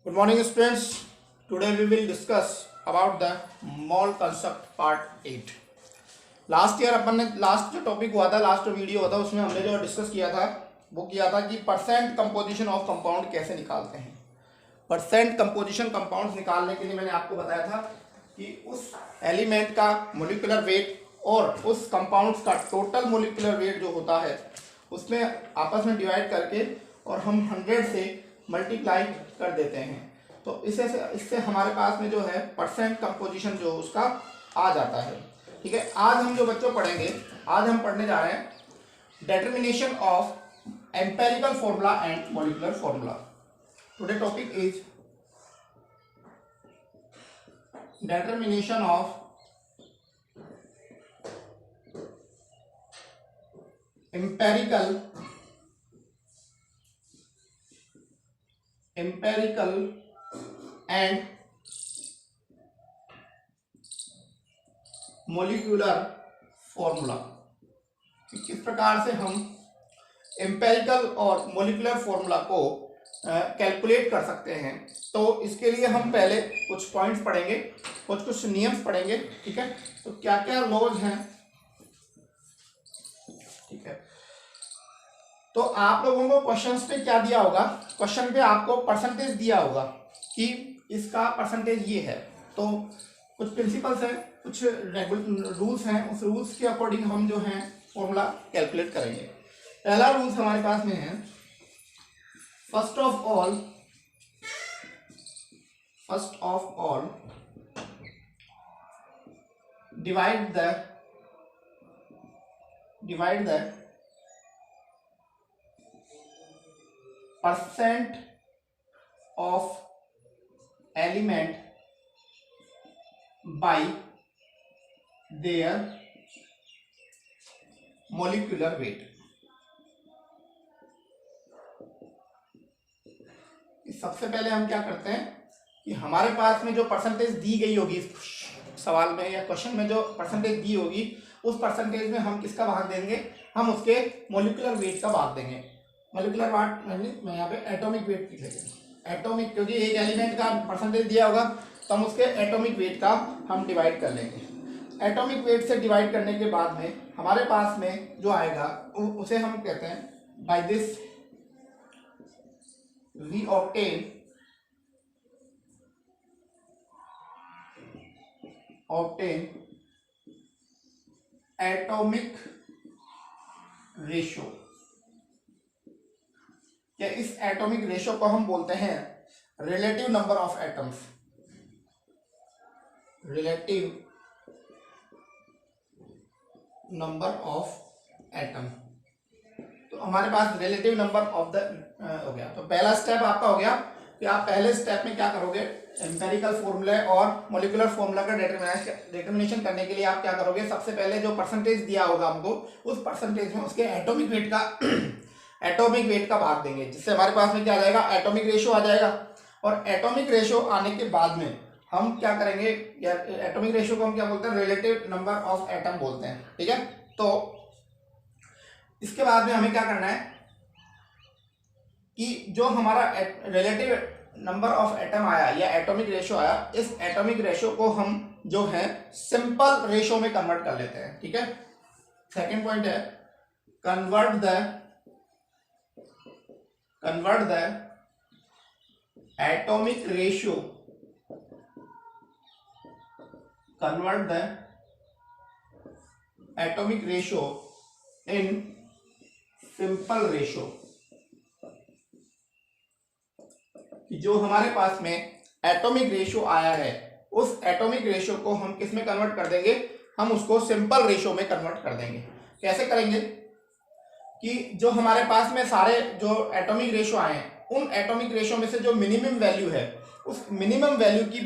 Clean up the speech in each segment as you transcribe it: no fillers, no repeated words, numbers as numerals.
Good morning, students. Today we will discuss about the mole concept part 8. Last year अपन ने last जो topic हुआ था, last जो वीडियो हुआ था, उसमें हमने जो डिस्कस किया था वो किया था कि परसेंट कंपोजिशन ऑफ कंपाउंड कैसे निकालते हैं। परसेंट कंपोजिशन कंपाउंड्स निकालने के लिए मैंने आपको बताया था कि उस एलिमेंट का मोलिकुलर वेट और उस कंपाउंड्स का टोटल मोलिकुलर वेट जो होता है उसमें आपस में डिवाइड करके और हम 100 से मल्टीप्लाई कर देते हैं, तो इससे हमारे पास में जो है परसेंट कंपोजिशन जो उसका आ जाता है। ठीक है, आज हम जो बच्चों पढ़ेंगे, आज हम पढ़ने जा रहे हैं determination of empirical formula and molecular formula. Today topic is determination of empirical and molecular formula। किस प्रकार से हम एम्पेरिकल और मोलिकुलर फॉर्मूला को कैलकुलेट कर सकते हैं। तो इसके लिए हम पहले कुछ पॉइंट्स पढ़ेंगे, कुछ नियम्स पढ़ेंगे। ठीक है, तो क्या क्या लॉज हैं। ठीक है, तो आप लोगों को क्वेश्चंस पे क्या दिया होगा, क्वेश्चन पे आपको परसेंटेज दिया होगा कि इसका परसेंटेज ये है। तो कुछ प्रिंसिपल्स हैं, कुछ रूल्स हैं, उस रूल्स के अकॉर्डिंग हम जो हैं फॉर्मूला कैलकुलेट करेंगे। पहला रूल्स हमारे पास में है, first of all divide the percent of element by there molecular weight. सबसे पहले हम क्या करते हैं कि हमारे पास में जो परसेंटेज दी गई होगी इस सवाल में या क्वेश्चन में, जो परसेंटेज दी होगी उस परसेंटेज में हम किसका भाग देंगे, हम उसके मोलिकुलर वेट का भाग देंगे। मोलिकुलर वेट मैं यहाँ पे एटॉमिक वेट लिख लेंगे, एटॉमिक, क्योंकि एक एलिमेंट का परसेंटेज दिया होगा तो हम उसके एटॉमिक वेट का हम डिवाइड कर लेंगे। एटॉमिक वेट से डिवाइड करने के बाद में हमारे पास में जो आएगा उसे हम कहते हैं, by this we obtain atomic ratio. क्या इस एटॉमिक रेशो को हम बोलते हैं relative number of atoms. Relative number of atom, तो हमारे पास रिलेटिव नंबर ऑफ द हो गया। तो पहला स्टेप आपका हो गया कि आप पहले स्टेप में क्या करोगे, एम्पेरिकल फॉर्मूले और मोलिकुलर फॉर्मूला का डिटर्मिनेशन करने के लिए आप क्या करोगे, सबसे पहले जो परसेंटेज दिया होगा हमको उस परसेंटेज में उसके एटॉमिक वेट का भाग देंगे, जिससे हमारे पास में क्या आ जाएगा, एटॉमिक रेशो आ जाएगा। और एटॉमिक रेशो आने के बाद में हम क्या करेंगे, या एटॉमिक रेशो को हम क्या बोलते हैं, रिलेटिव नंबर ऑफ एटम बोलते हैं। ठीक है, तो इसके बाद में हमें क्या करना है कि जो हमारा रिलेटिव नंबर ऑफ एटम आया या एटॉमिक रेशो आया, इस एटॉमिक रेशो को हम जो है सिंपल रेशो में कन्वर्ट कर लेते हैं। ठीक है, सेकंड पॉइंट है convert the atomic ratio in simple ratio. जो हमारे पास में एटॉमिक रेशो आया है उस एटॉमिक रेशो को हम किस में कन्वर्ट कर देंगे, हम उसको सिंपल रेशो में कन्वर्ट कर देंगे। कैसे करेंगे कि जो हमारे पास में सारे जो एटॉमिक रेशो आए हैं उन एटॉमिक रेशो में से जो मिनिमम वैल्यू है उस मिनिमम वैल्यू की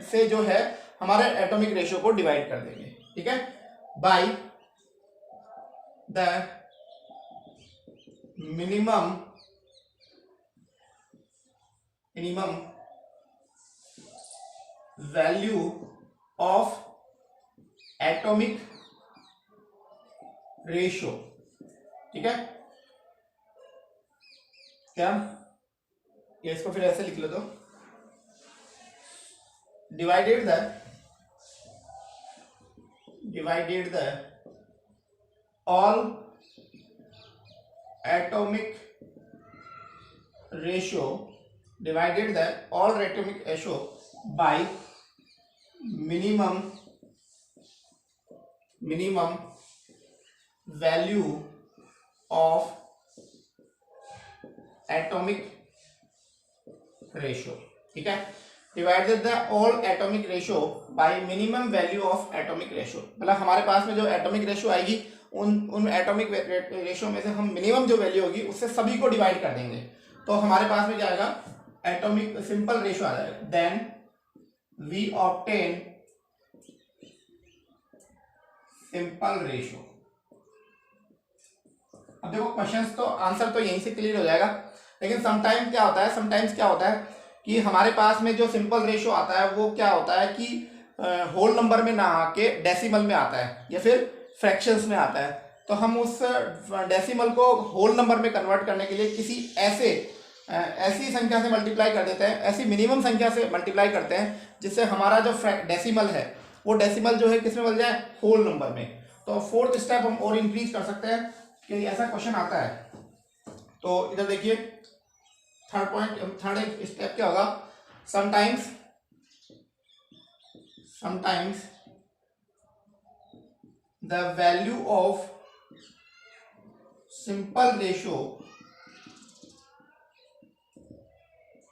से जो है हमारे एटॉमिक रेशो को डिवाइड कर देंगे। ठीक है, by the minimum value of atomic ratio. ठीक है, क्या ये इसको फिर ऐसे लिख लो, तो divided the all atomic ratio by minimum value of atomic ratio. ठीक है, divided the all atomic ratio by minimum value of atomic ratio, मतलब हमारे पास में जो एटॉमिक रेशियो आएगी उन एटॉमिक रेशियो में से हम मिनिमम जो वैल्यू होगी उससे सभी को डिवाइड कर देंगे, तो हमारे पास में क्या आएगा, एटॉमिक सिंपल रेशियो आ जाएगा. Then we obtain simple ratio. अब देखो क्वेश्चंस तो आंसर तो यहीं से क्लियर हो जाएगा, लेकिन समटाइम्स क्या होता है कि हमारे पास में जो सिंपल रेशियो आता है वो क्या होता है कि होल नंबर में ना आके डेसिमल में आता है या फिर फ्रैक्शंस में आता है. तो हम उस डेसिमल को होल नंबर में कन्वर्ट करने के लिए किसी ऐसी संख्या से मल्टीप्लाई कर देते हैं, ऐसी मिनिमम संख्या से मल्टीप्लाई करते हैं जिससे हमारा जो डेसिमल है वो डेसिमल जो है किस में बदल जाए, होल नंबर में. तो फोर्थ स्टेप हम और इंक्रीज कर सकते हैं कि ऐसा क्वेश्चन आता है. तो इधर देखिए थर्ड स्टेप क्या होगा, sometimes the value of simple ratio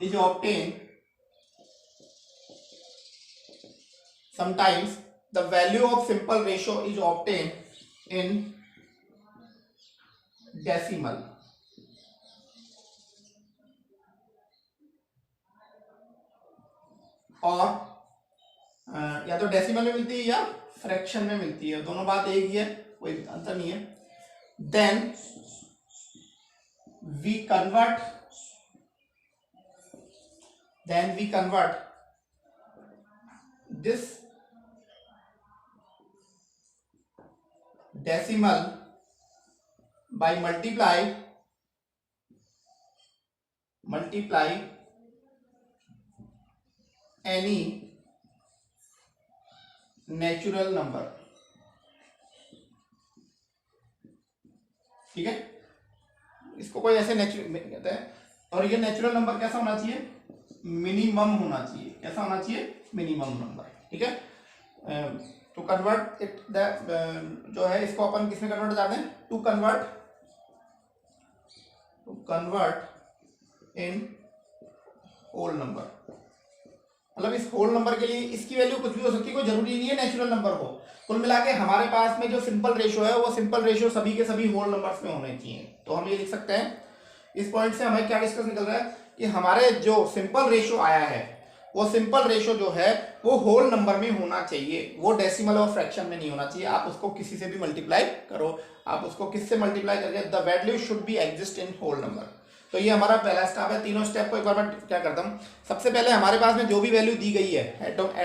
is obtained, sometimes the value of simple ratio is obtained in decimal. और या तो डेसिमल में मिलती है या फ्रैक्शन में मिलती है, दोनों बात एक ही है, कोई अंतर नहीं है. Then we convert this decimal by multiply any natural number. ठीक है, इसको कोई ऐसे नेचुरल कहते हैं, और ये नेचुरल नंबर कैसा होना चाहिए, मिनिमम होना चाहिए. कैसा होना चाहिए, मिनिमम नंबर. ठीक है, टू कन्वर्ट इट जो है इसको अपन किसमें कन्वर्ट करते हैं, to convert in whole number. मतलब इस होल नंबर के लिए इसकी वैल्यू कुछ भी हो सकती है, कोई जरूरी नहीं है नेचुरल नंबर को. कुल मिला के हमारे पास में जो सिंपल रेशियो है वो सिंपल रेशियो सभी के सभी होल नंबर्स में होने चाहिए. तो हम ये लिख सकते हैं, इस पॉइंट से हमें क्या डिस्कस निकल रहा है कि हमारे जो सिंपल रेशियो आया है वो सिंपल रेशियो जो है वो होल नंबर में होना चाहिए, वो डेसिमल और फ्रैक्शन में नहीं होना चाहिए. आप उसको किसी से भी मल्टीप्लाई करो, आप उसको किससे मल्टीप्लाई करके, the value should be exist in whole number. तो ये हमारा पहला स्टेप है. तीनों स्टेप को एक बार मैं क्या करता हूँ, सबसे पहले हमारे पास में जो भी वैल्यू दी गई है,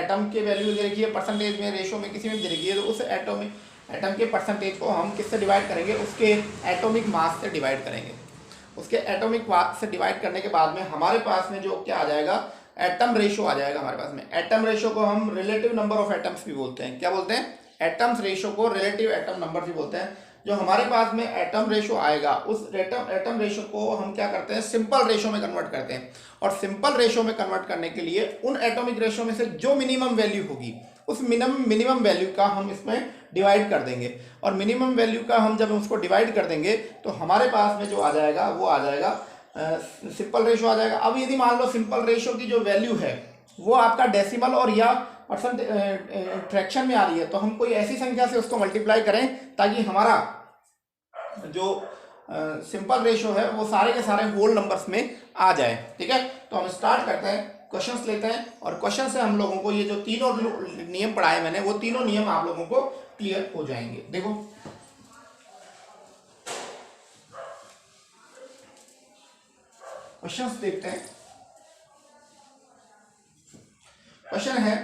एटम के वैल्यू दे रखी है, परसेंटेज में, रेशियो में, किसी में दे रखी है, तो उस एटम के परसेंटेज को हम किससे डिवाइड करेंगे, उसके एटॉमिक मास से डिवाइड करेंगे. उसके एटॉमिक मास से डिवाइड करने के बाद में हमारे पास में जो क्या आ जाएगा, एटम रेशियो आ जाएगा हमारे पास में. एटम रेशियो को हम रिलेटिव नंबर ऑफ एटम्स भी बोलते हैं. क्या बोलते हैं, एटम्स रेशियो को रिलेटिव एटम नंबर भी बोलते हैं. जो हमारे पास में एटम रेशियो आएगा उस एटम रेशियो को हम क्या करते हैं, सिंपल रेशियो में कन्वर्ट करते हैं. और सिंपल रेशियो में कन्वर्ट करने के लिए उन एटॉमिक रेशियो में से जो मिनिमम वैल्यू होगी उस मिनिमम वैल्यू का हम इसमें डिवाइड कर देंगे. और मिनिमम वैल्यू का हम जब उसको डिवाइड कर देंगे तो हमारे पास में जो आ जाएगा वो आ जाएगा सिंपल रेशियो आ जाएगा. अब यदि मान लो सिंपल रेशियो की जो वैल्यू है वो आपका डेसिमल और या परसेंट फ्रैक्शन में आ रही है, तो हम कोई ऐसी संख्या से उसको मल्टीप्लाई करें ताकि हमारा जो सिंपल रेशियो है वो सारे के सारे होल नंबर्स में आ जाए. ठीक है, तो हम स्टार्ट करते हैं, क्वेश्चंस लेते हैं, और क्वेश्चन से हम लोगों को ये जो तीनों नियम पढ़ाए मैंने वो तीनों नियम आप लोगों को क्लियर हो जाएंगे. देखो क्वेश्चंस देखते हैं. क्वेश्चन है,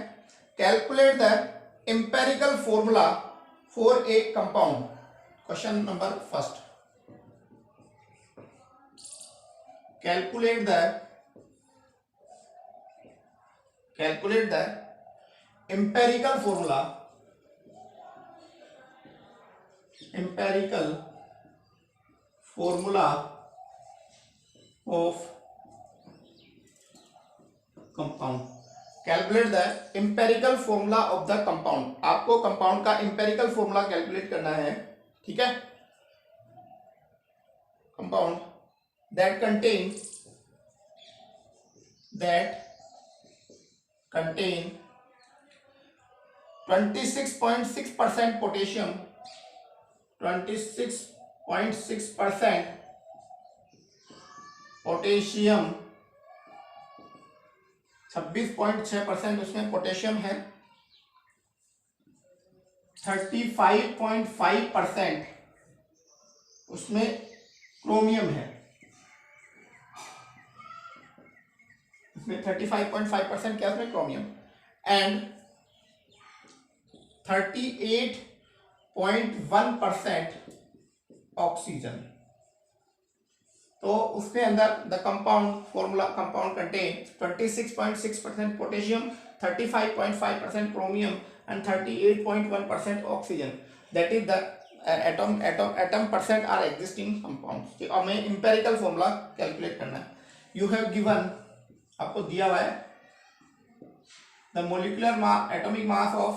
calculate the empirical formula for a compound. Question number first, calculate the empirical formula of compound, calculate the empirical formula of the compound. आपको कंपाउंड का एम्पेरिकल फॉर्मूला कैलकुलेट करना है, ठीक है। Compound that contain 26.6% potassium, 26.6% potassium, 26.6% उसमें potassium है, 35.5% उसमें chromium है, इसमें 35.5% क्या उसमें क्रोमियम, एंड 38.1% ऑक्सीजन। तो उसके अंदर the compound contain 26.6% potassium, 35.5% chromium and 38.1% oxygen, that is the atom percent are existing compounds. ठीक, और हमें इंपेरिकल फॉर्मूला कैलकुलेट करना है। यू हैव गिवन, आपको दिया हुआ है the molecular atomic mass of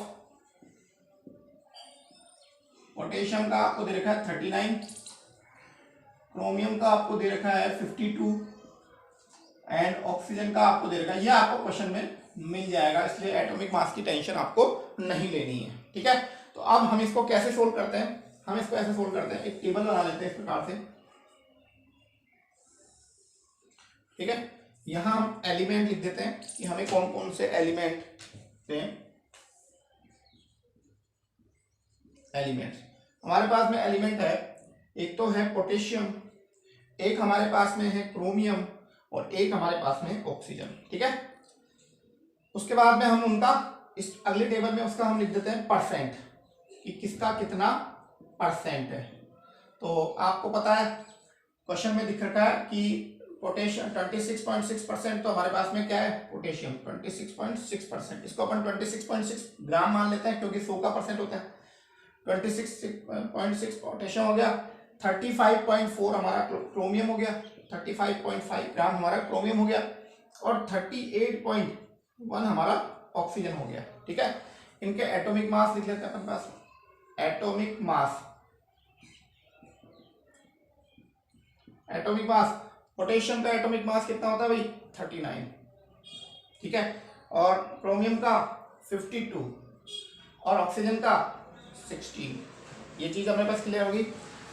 potassium का आपको दे रखा है 39, क्रोमियम का आपको दे रखा है 52 एंड ऑक्सीजन का आपको दे रखा है, यह आपको क्वेश्चन में मिल जाएगा, इसलिए एटॉमिक मास की टेंशन आपको नहीं लेनी है, ठीक है। तो अब हम इसको कैसे सोल्व करते हैं, हम इसको ऐसे सोल्व करते हैं, एक टेबल बना लेते हैं इस प्रकार से, ठीक है। यहां हम एलिमेंट लिख देते हैं कि हमें कौन कौन से एलिमेंट दें। एलिमेंट्स हमारे पास में एलिमेंट है, एक तो है पोटेशियम, एक हमारे पास में है क्रोमियम और एक हमारे पास में ऑक्सीजन, ठीक है। उसके बाद में हम उनका इस अगले टेबल में उसका हम लिख देते हैं परसेंट, कि किसका कितना परसेंट है। तो आपको पता है क्वेश्चन में दिख रखा है कि पोटेशियम 26.6% तो हमारे पास में क्या है, पोटेशियम 26.6%, इसको अपन 26.6 ग्राम मान लेते हैं क्योंकि 100 का परसेंट होता है। 26.6 पोटेशियम हो गया, 35.4 हमारा क्रोमियम हो गया, 35.5 ग्राम हमारा क्रोमियम हो गया, और 38.1 हमारा ऑक्सीजन हो गया, ठीक है। इनके एटॉमिक मास लिख लेते हैं अपन पास। एटॉमिक मास पोटेशियम का एटॉमिक मास कितना होता है भाई, 39, ठीक है, और क्रोमियम का 52 और ऑक्सीजन का 16। ये चीज अपने पास क्लियर होगी।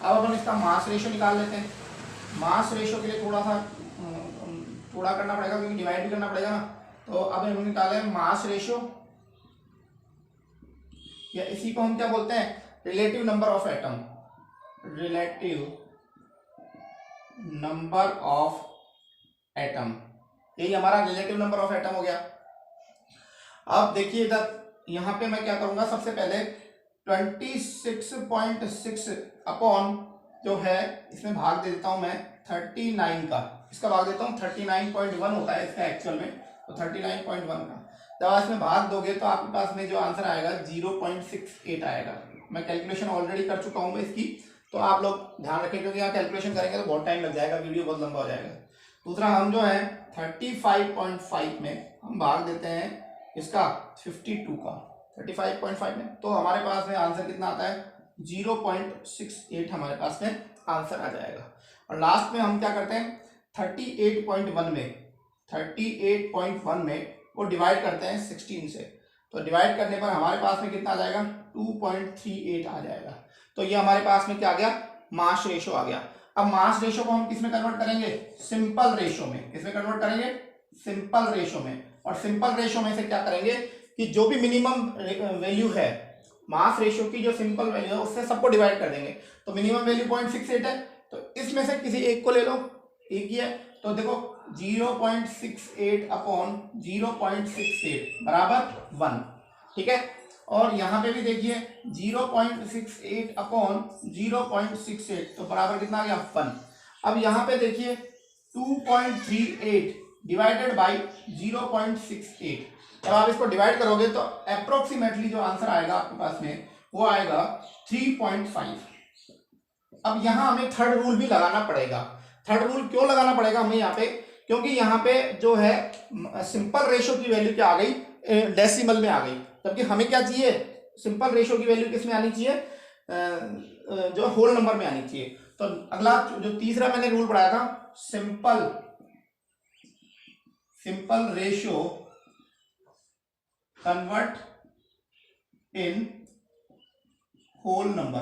अब अपन इसका मास रेशियो निकाल लेते हैं। मास रेशियो के लिए थोड़ा करना पड़ेगा क्योंकि डिवाइड भी करना पड़ेगा ना। तो अब हम निकाले मास रेशियो, या इसी को हम क्या बोलते हैं, relative number of atom, relative number of atom, यही हमारा रिलेटिव नंबर ऑफ एटम हो गया। अब देखिए इधर यहां पे मैं क्या करूंगा, सबसे पहले 26.6 अपॉन जो है इसमें भाग दे देता हूं मैं 39 का, इसका भाग देता हूं 39.1 होता है इसका एक्चुअल में, तो 39.1 का जब इसमें भाग दोगे तो आपके पास में जो आंसर आएगा 0.68 आएगा। मैं कैलकुलेशन ऑलरेडी कर चुका हूं इसकी, तो आप लोग ध्यान रखें क्योंकि यहाँ कैलकुलेशन करेंगे तो बहुत टाइम लग जाएगा, वीडियो बहुत लंबा हो जाएगा। दूसरा हम जो है 35.5 में हम भाग देते हैं इसका 52 का 35.5 में, तो हमारे पास में आंसर कितना आता है 0.68 हमारे पास में आंसर आ जाएगा। और लास्ट में हम क्या करते हैं 38.1 में वो डिवाइड करते हैं 16 से, तो डिवाइड करने पर हमारे पास में कितना आ जाएगा 2.38 आ जाएगा। तो ये हमारे पास में क्या आ गया, मास रेशियो आ गया। अब मास रेशियो को हम किसमें कन्वर्ट करेंगे, सिंपल रेशियो में। किसमें कन्वर्ट करेंगे, सिंपल रेशियो में। और सिंपल रेशियो में से क्या करेंगे कि जो भी मिनिमम वैल्यू है मास रेशियो की, जो सिंपल वैल्यू है उससे सबको डिवाइड कर देंगे। तो मिनिमम वैल्यू 0.68 है, तो इसमें से किसी एक को ले लो, एक ही है, तो देखो 0.68 अपॉन 0.68 बराबर 1, ठीक है। और यहां पे भी देखिए 0.68 अपॉन 0.68 तो बराबर कितना आ गया 1। अब यहां पे देखिए 2.38 डिवाइडेड बाई 0.68। जब आप इसको डिवाइड करोगे तो अप्रोक्सीमेटली जो आंसर आएगा आपके पास में वो आएगा 3.5। अब यहाँ हमें थर्ड रूल भी लगाना पड़ेगा। थर्ड रूल क्यों लगाना पड़ेगा हमें यहाँ पे, क्योंकि यहाँ पे जो है सिंपल रेशो की वैल्यू क्या आ गई, डेसिमल में आ गई, जबकि हमें क्या चाहिए, सिंपल रेशो की वैल्यू किस में आनी चाहिए, जो होल नंबर में आनी चाहिए। तो अगला जो तीसरा मैंने रूल पढ़ाया था, simple ratio convert in whole number,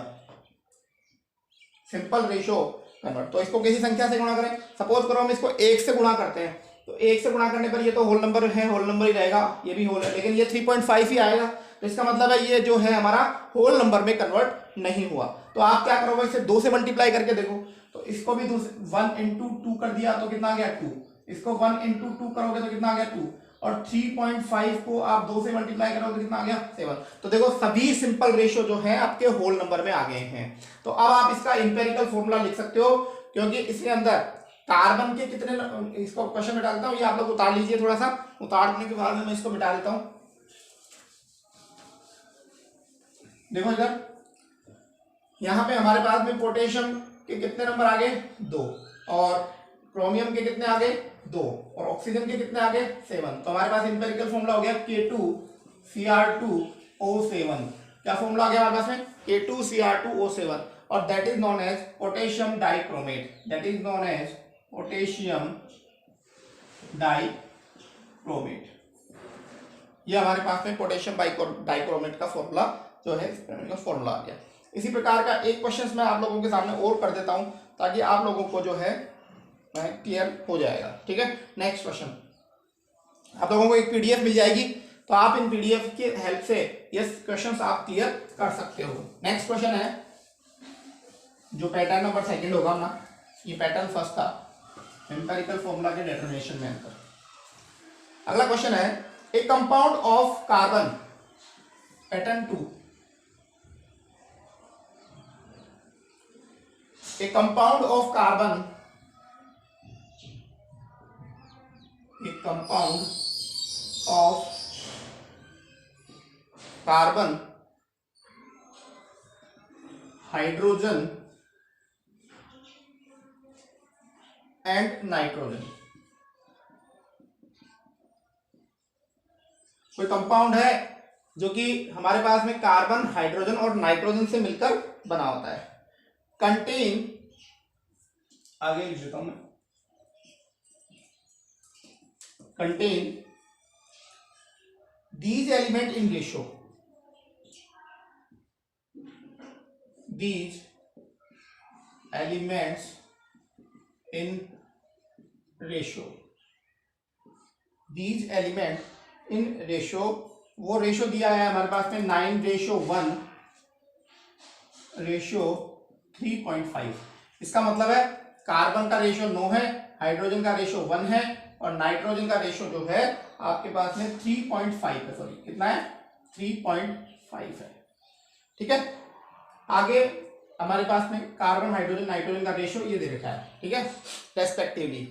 simple ratio convert. तो इसको किसी संख्या से गुणा करें, सपोज करो हम इसको 1 से गुणा करते हैं, तो 1 से गुणा करने पर ये तो होल नंबर है, होल नंबर ही रहेगा, ये भी होल है, लेकिन ये 3.5 ही आएगा, तो इसका मतलब है ये जो है हमारा होल नंबर में कन्वर्ट नहीं हुआ। तो आप क्या करोगे, इसे 2 से मल्टीप्लाई करके देखो, तो इसको भी 1 इंटू 2 कर दिया तो कितना आ गया 2, इसको 1 इंटू 2 करोगे तो कितना आ गया 2, और 3.5 को आप 2 से मल्टीप्लाई करोगे तो कितना आ गया 7। तो देखो सभी सिंपल रेशो जो है आपके होल नंबर में आ गए हैं। तो अब आप इसका इंपेरिकल फॉर्मूला लिख सकते हो, क्योंकि इसके अंदर कार्बन के कितने, इसको क्वेश्चन मिटा देता हूं, ये आप लोग उतार लीजिए, थोड़ा सा उतार देने के बाद में मैं इसको मिटा देता हूं। देखो इधर यहां पे हमारे पास में पोटेशियम के कितने नंबर आ गए 2, और क्रोमियम के कितने आ गए 2, और ऑक्सीजन के कितने आ गए 7। तो हमारे पास इंपेरिकल फॉर्मूला हो गया K2Cr2O7। क्या फॉर्मूला आ गया हमारे पास में, K2Cr2O7, और that is known as potassium dichromate, that is known as potassium dichromate. ये हमारे पास में पोटेशियम डाइक्रोमेट का फॉर्मूला जो है इसका फॉर्मूला आ गया। इसी प्रकार का एक क्वेश्चन मैं आप लोगों के सामने और कर देता हूं, ताकि आप लोगों को जो है क्लियर हो जाएगा। ठीक है, नेक्स्ट क्वेश्चन, आप लोगों को एक पीडीएफ मिल जाएगी, तो आप इन पीडीएफ की हेल्प से ये क्वेश्चंस आप क्लियर कर सकते हो। नेक्स्ट क्वेश्चन है जो पैटर्न नंबर 2 होगा ना, ये पैटर्न फर्स्ट था एम्पिरिकल फॉर्मूला के डिटरमिनेशन में अंतर। अगला क्वेश्चन है ए compound of carbon, pattern 2, A compound of carbon, a compound of carbon, hydrogen and nitrogen। कोई कंपाउंड है जो कि हमारे पास में कार्बन, हाइड्रोजन और नाइट्रोजन से मिलकर बना होता है। कंटेन, आगे लिख देता हूं मैं, contain these element in ratio, these elements in ratio, these element in ratio, वो रेशो दिया है हमारे पास में 9:1 रेशो 3.5। इसका मतलब है कार्बन का रेशो 9 है, हाइड्रोजन का रेशो 1 है, और नाइट्रोजन का रेशो जो है आपके पास में 3.5 है, सॉरी कितना है 3.5 है। ठीक है, आगे हमारे पास में कार्बन, हाइड्रोजन, नाइट्रोजन का रेशो ये दे रखा है। ठीक है, respectively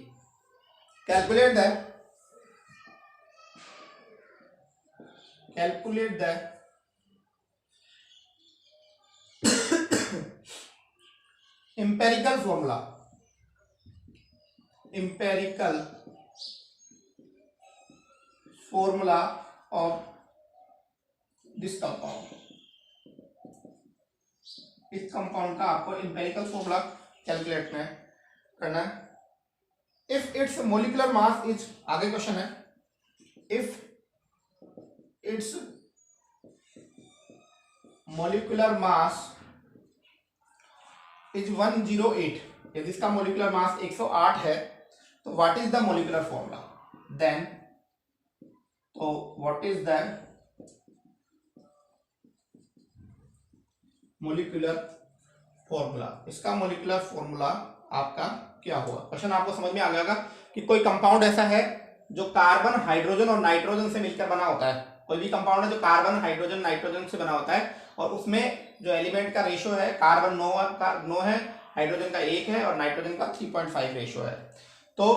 calculate the empirical formula of this compound। इस कंपाउंड का आपको empirical formula कैलकुलेट में करना है। if its molecular mass is, आगे क्वेश्चन है, if its molecular mass is 108, यदि इसका मोलिकुलर मास 108 है, तो what is the molecular formula, then तो what is the molecular formula, इसका मोलिकुलर फॉर्मूला आपका क्या हुआ। क्वेश्चन आपको समझ में आ गया कि कोई कंपाउंड ऐसा है जो कार्बन, हाइड्रोजन और नाइट्रोजन से मिलकर बना होता है। कोई भी कंपाउंड है जो कार्बन, हाइड्रोजन, नाइट्रोजन से बना होता है, और उसमें जो एलिमेंट का रेशो है, कार्बन 9 है, हाइड्रोजन का 1 है, और नाइट्रोजन का 3.5 रेशो है। तो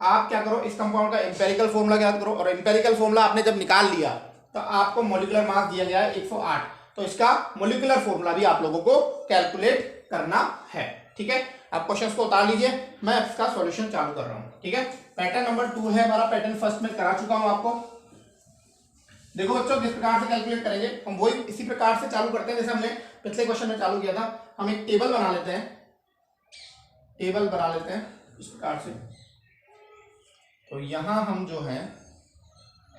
आप क्या करो, इस कंपाउंड का एम्पेरिकल फॉर्मूला याद करो, और एम्पेरिकल फॉर्मूला आपने जब निकाल लिया तो आपको मॉलिक्यूलर मास दिया गया है 108, तो इसका मॉलिक्यूलर फॉर्मूला भी आप लोगों को कैलकुलेट करना है। ठीक है, आप क्वेश्चंस को उतार लीजिए, मैं इसका सॉल्यूशन चालू कर रहा हूं। ठीक है, पैटर्न नंबर 2 है हमारा, पैटर्न फर्स्ट में करा चुका हूं आपको। देखो बच्चों किस प्रकार से कैलकुलेट करेंगे, हम वही इसी प्रकार से चालू करते हैं जैसे हमने पिछले क्वेश्चन में चालू किया था। हम एक टेबल बना लेते हैं, टेबल बना लेते हैं इस प्रकार से। तो यहां हम जो है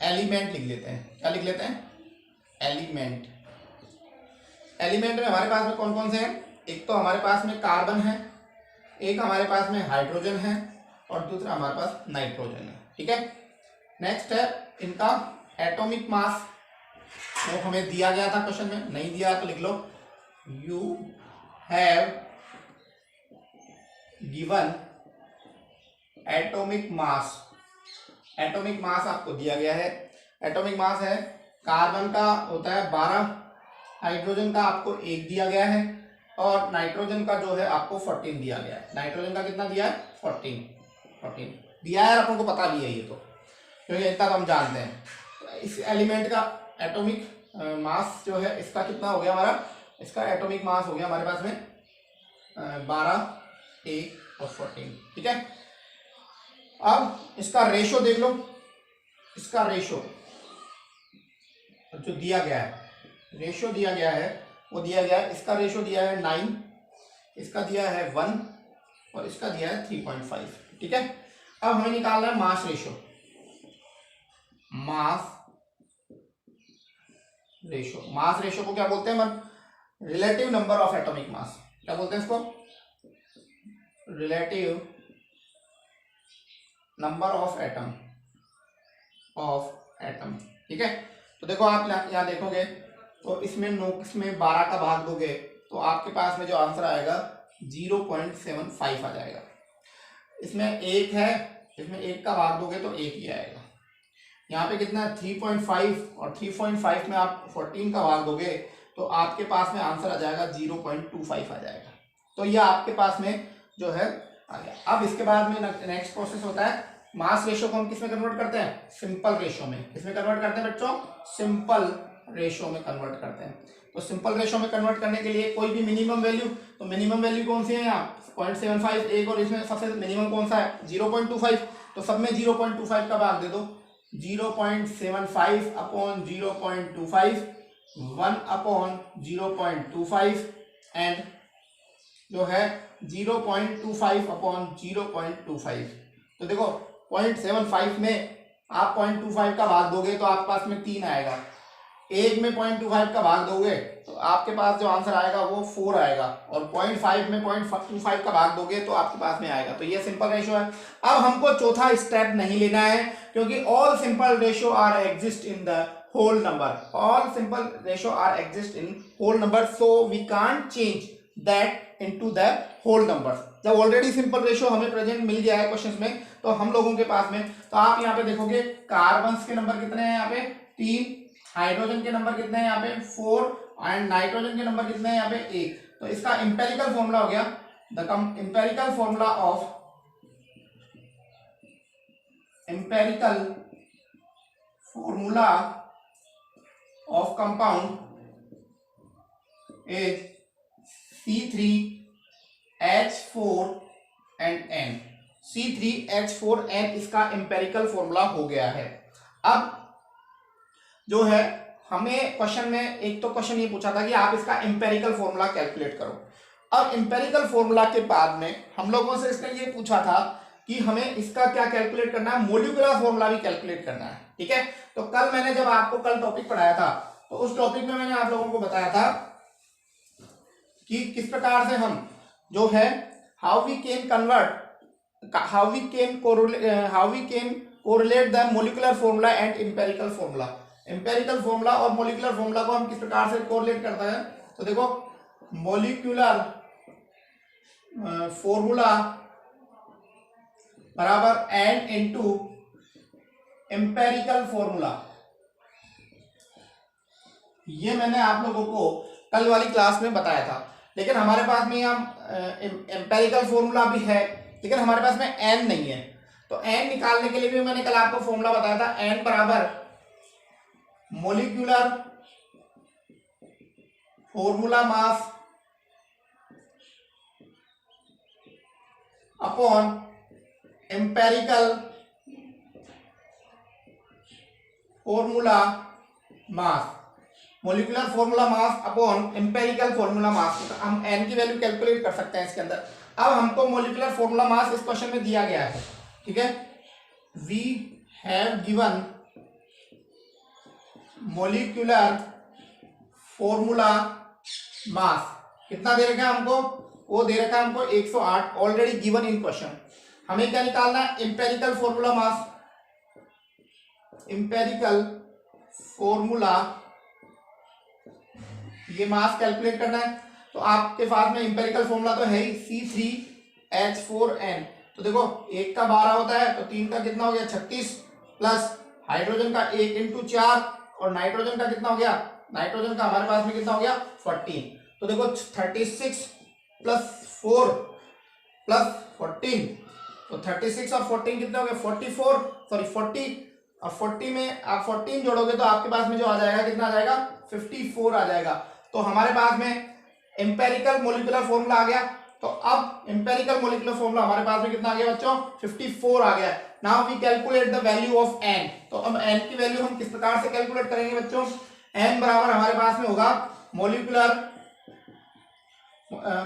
एलिमेंट लिख लेते हैं, क्या लिख लेते हैं, एलिमेंट। एलिमेंट में हमारे पास में कौन कौन से हैं, एक तो हमारे पास में कार्बन है, एक हमारे पास में हाइड्रोजन है, और दूसरा हमारे पास नाइट्रोजन है। ठीक है, नेक्स्ट है इनका एटॉमिक मास, वो हमें दिया गया था क्वेश्चन में, नहीं दिया तो लिख लो, you have given atomic mass. Atomic mass आपको दिया गया है, एटॉमिक मास है कार्बन का होता है 12, हाइड्रोजन का आपको 1 दिया गया है, और नाइट्रोजन का जो है आपको 14 दिया गया है। नाइट्रोजन का कितना दिया है, 14 दिया है, अपन को पता भी है ये तो, क्योंकि इतना तो हम जानते हैं। इस एलिमेंट का एटॉमिक मास जो है इसका कितना हो गया हमारा, इसका एटॉमिक मास हो गया हमारे पास में 12, 1 और 14। ठीक है, अब इसका रेशो देख लो, इसका रेशो जो दिया गया है, रेशो दिया गया है, वो दिया गया है, इसका रेशो दिया है 9, इसका दिया है 1, और इसका दिया है 3.5। ठीक है, अब हमें निकालना है mass ratio. Mass ratio, mass ratio को क्या बोलते हैं हम, relative number of atomic mass, क्या बोलते हैं इसको, रिलेटिव नंबर ऑफ एटम, ठीक है। तो देखो आप यहाँ देखोगे तो इसमें 12 का भाग दोगे तो आपके पास में जो आंसर आएगा 0.75 आ जाएगा। इसमें 1 है, इसमें 1 का भाग दोगे तो 1 ही आएगा। यहाँ पे कितना है 3.5, और 3.5 में आप 14 का भाग दोगे तो आपके पास में आंसर आ जाएगा 0.25 आ जाएगा। तो यह आपके पास में जो है आ गया। अब इसके बाद में नेक्स्ट प्रोसेस होता है, मास रेशो को हम किस में कन्वर्ट करते हैं, सिंपल रेशो में। किसमें कन्वर्ट करते हैं बच्चों, सिंपल रेशो में कन्वर्ट करते हैं। तो सिंपल रेशो में कन्वर्ट करने के लिए कोई भी मिनिमम वैल्यू, तो मिनिमम वैल्यू कौन सी है यहाँ 0.75 एक, और इसमें सबसे मिनिमम कौन सा है 0.25, तो सब में 0.25 का भाग दे दो। 0.75 अपॉन 0.25, 1 अपॉन 0.25 एंड जो है 0.25 अपॉन 0.25। तो देखो 0.75 में आप 0.25 का भाग दोगे तो आपके पास में 3 आएगा, 1 में 0.25 का भाग दोगे तो आपके पास जो आंसर आएगा वो 4 आएगा, और 0.5 में 0.25 का भाग दोगे तो आपके पास में आएगा। तो ये सिंपल रेशो है। अब हमको चौथा स्टेप नहीं लेना है, क्योंकि all simple ratio are exist in the whole number, all simple ratio are exist in whole number, so we can't change that into the whole number. जब ऑलरेडी सिंपल रेशो हमें प्रेजेंट मिल गया है question में, तो हम लोगों के पास में, तो आप यहाँ पे देखोगे कार्बन के नंबर कितने हैं यहाँ पे 3, हाइड्रोजन के नंबर कितने हैं यहाँ पे 4, एंड नाइट्रोजन के नंबर कितने हैं यहाँ पे 1। तो इसका इंपेरिकल फॉर्मूला हो गया, the empirical formula of compound is C3H4 and N। C3H4N इसका इंपेरिकल फॉर्मूला हो गया है। अब जो है हमें क्वेश्चन में एक तो क्वेश्चन ये पूछा था कि आप इसका इंपेरिकल फॉर्मूला कैलकुलेट करो। अब इंपेरिकल फॉर्मूला के बाद में हम लोगों से इसने ये पूछा था कि हमें इसका क्या कैलकुलेट करना है, मॉलिक्यूलर फॉर्मूला भी कैलकुलेट करना है। ठीक है, तो कल मैंने जब आपको कल टॉपिक पढ़ाया था तो उस टॉपिक में मैंने आप लोगों को बताया था कि किस प्रकार से हम जो है how we can correlate the molecular formula and empirical formula. Empirical formula और मॉलिक्यूलर फॉर्मूला को हम किस प्रकार से कोरिलेट करते हैं, तो देखो मॉलिक्यूलर फॉर्मूला बराबर एन इनटू इंपेरिकल फॉर्मूला। ये मैंने आप लोगों को कल वाली क्लास में बताया था, लेकिन हमारे पास में यहाँ एम्पेरिकल फॉर्मूला भी है, लेकिन हमारे पास में एन नहीं है। तो एन निकालने के लिए भी मैंने कल आपको फॉर्मूला बताया था, एन बराबर molecular formula mass upon empirical formula mass, molecular formula mass upon empirical formula mass. तो हम एन की वैल्यू कैलकुलेट कर सकते हैं इसके अंदर। अब हमको मोलिकुलर फॉर्मूला मास इस क्वेश्चन में दिया गया है, ठीक है। We have given molecular formula mass, कितना दे रखा है हमको, वो दे रखा है हमको 108 ऑलरेडी गिवन इन क्वेश्चन। हमें क्या निकालना है, empirical formula mass, empirical formula ये मास कैलकुलेट करना है। तो आपके पास में एम्पेरिकल फॉर्मूला तो है ही C3H4N। तो देखो 1 का 12 होता है, तो 3 का कितना हो गया 36, प्लस हाइड्रोजन का 1 इंटू 4 और नाइट्रोजन का कितना हो गया, नाइट्रोजन का हमारे पास में कितना हो गया 14। तो देखो 36 प्लस 4 प्लस 14, तो 36 और 14 कितने हो गए 44, सॉरी 40, और 40 में आप 14 जोड़ोगे तो आपके पास में जो आ जाएगा कितना आ जाएगा 54 आ जाएगा। तो हमारे पास में एम्पेरिकल मोलिकुलर फॉर्मूला आ गया। तो अब एम्पेरिकल मोलिकुलर फॉर्मूला हमारे पास में कितना आ गया बच्चों 54 आ गया। Now we calculate the value of N. तो अब एन की वैल्यू हम किस प्रकार से कैलकुलेट करेंगे बच्चों, एन बराबर हमारे पास में होगा मोलिकुलर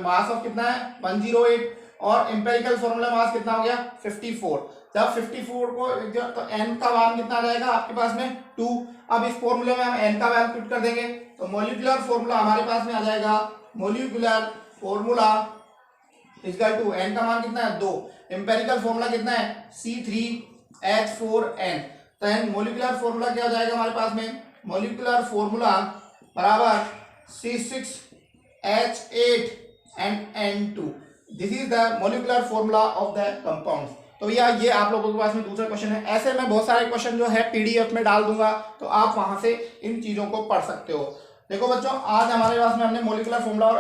मास ऑफ कितना है 108 और एम्पेरिकल फॉर्मूला मास कितना हो गया 54। जब 54 को तो n का मान कितना आ जाएगा आपके पास में 2। अब इस फॉर्मूले में हम n का वैल्यू पुट कर देंगे, तो मोलिकुलर फॉर्मूला हमारे पास में आ जाएगा, molecular formula equal to n का मान कितना है 2, एम्पेरिकल फॉर्मूला कितना है C3H4N। तो n मोलिकुलर फॉर्मूला क्या हो जाएगा हमारे पास में, मोलिकुलर फॉर्मूला बराबर C6H8 and N2। This is the molecular formula of the compound. तो भैया ये आप लोगों के पास में दूसरा क्वेश्चन है। ऐसे मैं बहुत सारे क्वेश्चन जो है पीडीएफ में डाल दूंगा, तो आप वहां से इन चीजों को पढ़ सकते हो। देखो बच्चों, आज हमारे पास में हमने मोलिकुलर फॉर्मूला और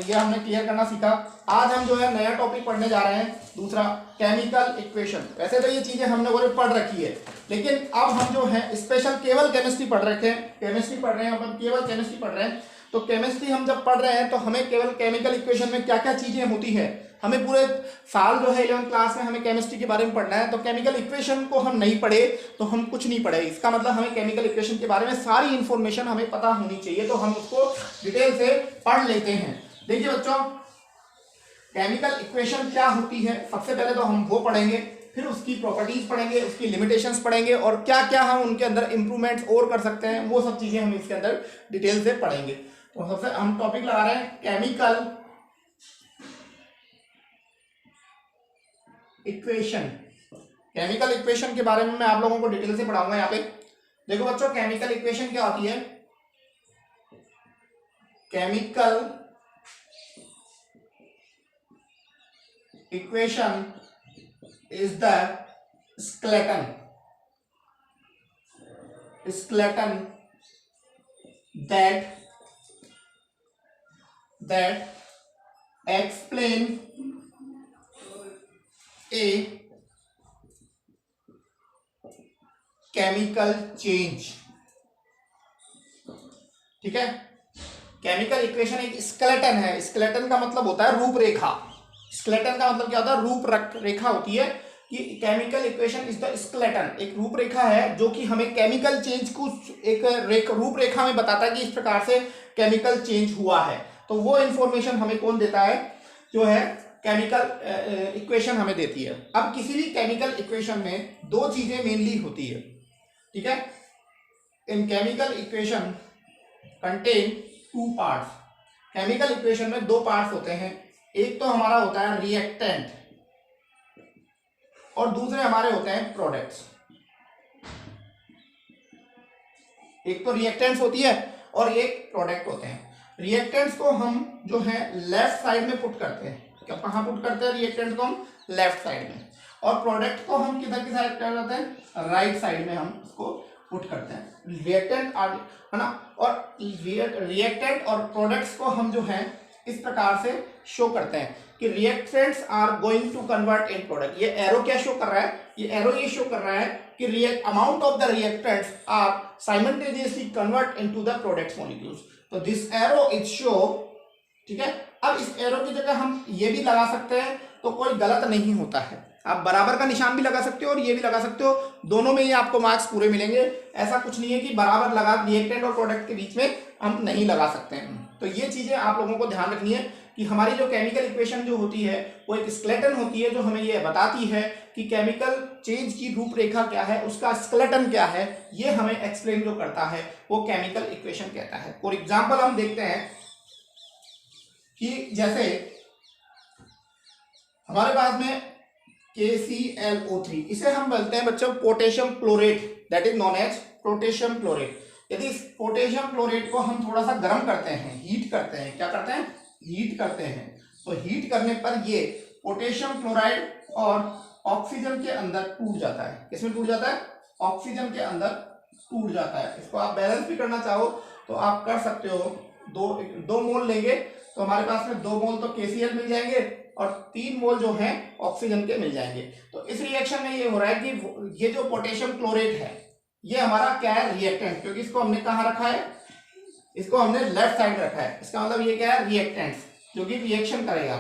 ये हमने क्लियर करना सीखा। आज हम जो है नया टॉपिक पढ़ने जा रहे हैं, दूसरा केमिकल इक्वेशन। वैसे तो ये चीजें हमने वो पढ़ रखी है, लेकिन अब हम जो है स्पेशल केवल केमिस्ट्री पढ़ रखे हैं, केमिस्ट्री पढ़ रहे हैं, हम केवल केमिस्ट्री पढ़ रहे हैं। तो केमिस्ट्री हम जब पढ़ रहे हैं तो हमें केवल केमिकल इक्वेशन में क्या क्या चीजें होती है, हमें पूरे साल जो है 11th क्लास में हमें केमिस्ट्री के बारे में पढ़ना है। तो केमिकल इक्वेशन को हम नहीं पढ़े तो हम कुछ नहीं पढ़े, इसका मतलब हमें केमिकल इक्वेशन के बारे में सारी इंफॉर्मेशन हमें पता होनी चाहिए, तो हम उसको डिटेल से पढ़ लेते हैं। देखिए बच्चों, केमिकल इक्वेशन क्या होती है, सबसे पहले तो हम वो पढ़ेंगे, फिर उसकी प्रॉपर्टीज पढ़ेंगे, उसकी लिमिटेशंस पढ़ेंगे, और क्या क्या हम उनके अंदर इंप्रूवमेंट्स और कर सकते हैं, वो सब चीजें हम इसके अंदर डिटेल से पढ़ेंगे। तो सबसे हम टॉपिक लगा रहे हैं केमिकल इक्वेशन। केमिकल इक्वेशन के बारे में मैं आप लोगों को डिटेल से पढ़ाऊंगा यहाँ पे। देखो बच्चों, केमिकल इक्वेशन क्या होती है, chemical equation is the skeleton that explain a chemical change। ठीक है, केमिकल इक्वेशन एक स्केलेटन है। स्केलेटन का मतलब होता है रूपरेखा। स्केलेटन का मतलब क्या होता है, रूपरेखा होती है कि chemical equation is the skeleton, एक रूपरेखा है जो कि हमें केमिकल चेंज को एक रूपरेखा में बताता है कि इस प्रकार से केमिकल चेंज हुआ है। तो वो इंफॉर्मेशन हमें कौन देता है, जो है केमिकल इक्वेशन हमें देती है। अब किसी भी केमिकल इक्वेशन में दो चीजें मेनली होती है, ठीक है। इन chemical equation contain two parts. Chemical equation में दो पार्ट्स होते हैं, एक तो हमारा होता है रिएक्टेंट और दूसरे हमारे होते हैं प्रोडक्ट्स। एक तो रिएक्टेंट्स होती है और एक प्रोडक्ट होते हैं। रिएक्टेंट्स को हम जो है लेफ्ट साइड में पुट करते हैं। कहाँ पुट करते हैं रिएक्टेंट्स को, हम लेफ्ट साइड में, और प्रोडक्ट को हम किधर की साइड कर जाते हैं, राइट साइड में हम उसको पुट करते हैं। रिएक्टेंट है ना, और रिएक्टेंट और प्रोडक्ट्स को हम जो है इस प्रकार से शो करते हैं कि reactants are going to convert in product. ये एरो क्या शो कर रहा है, ये एरो ये शो कर रहा है कि react amount of the reactants are simultaneously convert into the products molecules. तो दिस एरो इज शो, ठीक है। अब इस एरो की जगह हम ये भी लगा सकते हैं तो कोई गलत नहीं होता है, आप बराबर का निशान भी लगा सकते हो और ये भी लगा सकते हो, दोनों में ही आपको मार्क्स पूरे मिलेंगे। ऐसा कुछ नहीं है कि बराबर लगा रिएक्टेंट और प्रोडक्ट के बीच में हम नहीं लगा सकते हैं। तो ये चीजें आप लोगों को ध्यान रखनी है कि हमारी जो केमिकल इक्वेशन जो होती है वो एक स्केलेटन होती है जो हमें ये बताती है कि केमिकल चेंज की रूपरेखा क्या है, उसका स्केलेटन क्या है, ये हमें एक्सप्लेन जो करता है वो केमिकल इक्वेशन कहता है। फॉर एग्जाम्पल हम देखते हैं कि जैसे हमारे पास में KClO3, इसे हम बोलते हैं बच्चों potassium chlorate, that is known as potassium chlorate. यदि इस पोटेशियम क्लोरेट को हम थोड़ा सा गर्म करते हैं, हीट करते हैं, क्या करते हैं, हीट करते हैं, तो हीट करने पर ये पोटेशियम क्लोराइड और ऑक्सीजन के अंदर टूट जाता है। किसमें टूट जाता है, ऑक्सीजन के अंदर टूट जाता है। इसको आप बैलेंस भी करना चाहो तो आप कर सकते हो, दो मोल लेंगे तो हमारे पास में 2 मोल तो KCl मिल जाएंगे और 3 मोल जो हैं ऑक्सीजन के मिल जाएंगे। तो इस रिएक्शन में ये हो रहा है कि ये जो पोटेशियम क्लोरेट है ये हमारा क्या है, रिएक्टेंट, क्योंकि इसको हमने कहाँ रखा है, इसको हमने लेफ्ट साइड रखा है। इसका मतलब ये क्या है, रिएक्टेंट्स, जो कि रिएक्शन करेगा,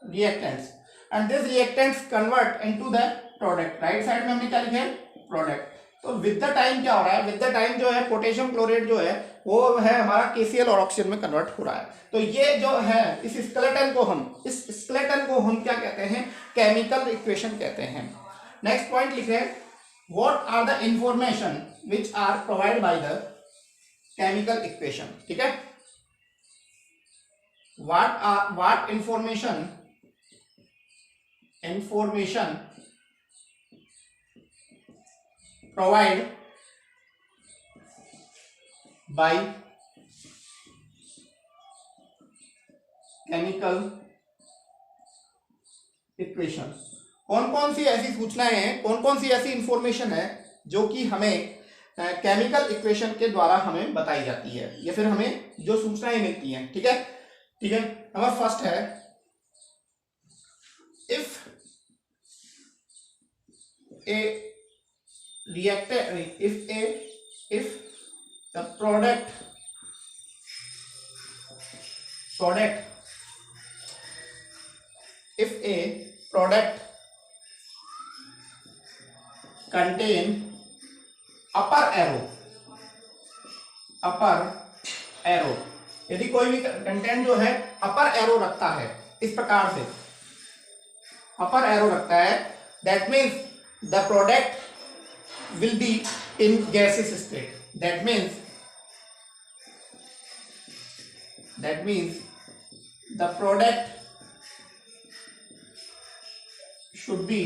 reactants, and this reactants convert into the product. Right side में हमने क्या लिखा है, प्रोडक्ट। तो विद द टाइम क्या हो रहा है, विद द टाइम जो है पोटेशियम क्लोरेट जो है वो है हमारा KCl और ऑक्सीजन में कन्वर्ट हो रहा है। तो ये जो है इस स्केलेटन को हम क्या कहते हैं, केमिकल इक्वेशन कहते हैं। नेक्स्ट पॉइंट लिख रहे हैं, what are the information which are provide by the chemical equation, ठीक है। What information provide by chemical equation। कौन कौन सी ऐसी सूचनाएं हैं, कौन कौन सी ऐसी इंफॉर्मेशन है जो कि हमें केमिकल इक्वेशन के द्वारा हमें बताई जाती है, या फिर हमें जो सूचनाएं मिलती हैं, ठीक है, ठीक है। नंबर फर्स्ट है, if A reactor, if the product if a product contain upper arrow, यदि कोई भी कंटेंट जो है अपर एरो रखता है, इस प्रकार से अपर एरो रखता है, that means the product will be in gaseous state। that means the product should be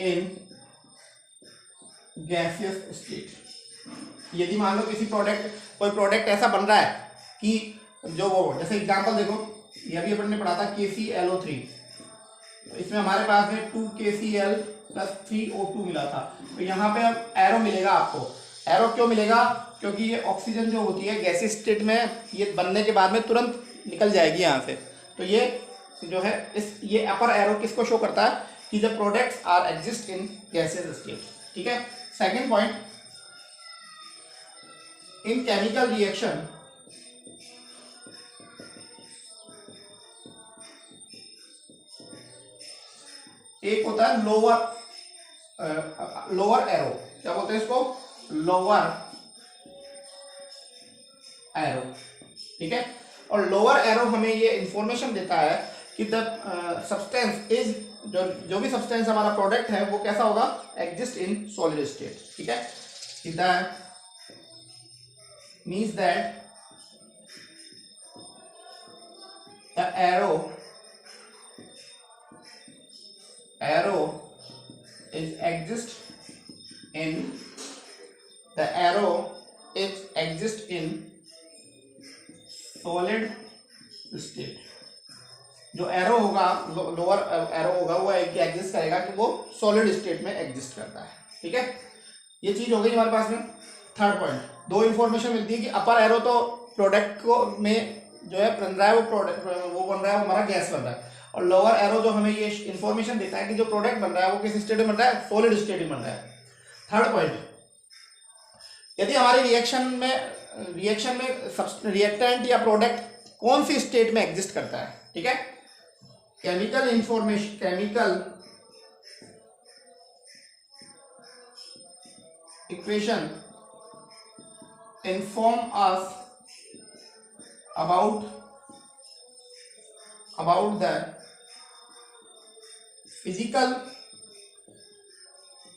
in gaseous state। यदि मान लो कोई प्रोडक्ट ऐसा बन रहा है कि जो वो, जैसे एग्जांपल देखो, ये अभी अपन ने पढ़ा था KClO3, तो इसमें हमारे पास में 2KCl + 3O2 मिला था। तो यहाँ पे अब एरो मिलेगा आपको। एरो क्यों मिलेगा, क्योंकि ये ऑक्सीजन जो होती है गैसीय स्टेट में, ये बनने के बाद में तुरंत निकल जाएगी यहाँ से। तो ये जो है ये अपर एरो किसको शो करता है कि the products are exist in gaseous state, ठीक है। Second point, in chemical reaction एक होता है लोअर एरो, क्या बोलते हैं इसको, लोअर एरो, ठीक है। और लोअर एरो हमें ये इंफॉर्मेशन देता है कि द सब्सटेंस इज, जो भी सब्सटेंस हमारा प्रोडक्ट है वो कैसा होगा, एग्जिस्ट इन सॉलिड स्टेट, ठीक है। That means that the arrow is exist in solid state। जो एरो होगा, लोअर एरो होगा, वो एग्जिस्ट करेगा कि वो सॉलिड स्टेट में एग्जिस्ट करता है, ठीक है। ये चीज हो गई हमारे पास में। थर्ड पॉइंट, 2 इंफॉर्मेशन मिलती है कि अपर एरो तो प्रोडक्ट को में जो है बन रहा है वो प्रोडक्ट, वो बन रहा है, वो हमारा गैस बन रहा है। और लोअर एरो जो हमें ये इंफॉर्मेशन देता है कि जो प्रोडक्ट बन रहा है वो किस स्टेट में बन रहा है, सॉलिड स्टेट में बन रहा है। थर्ड पॉइंट, यदि हमारे रिएक्शन में रिएक्टेंट या प्रोडक्ट कौन सी स्टेट में एग्जिस्ट करता है, ठीक है, chemical information, chemical equation inform us about the physical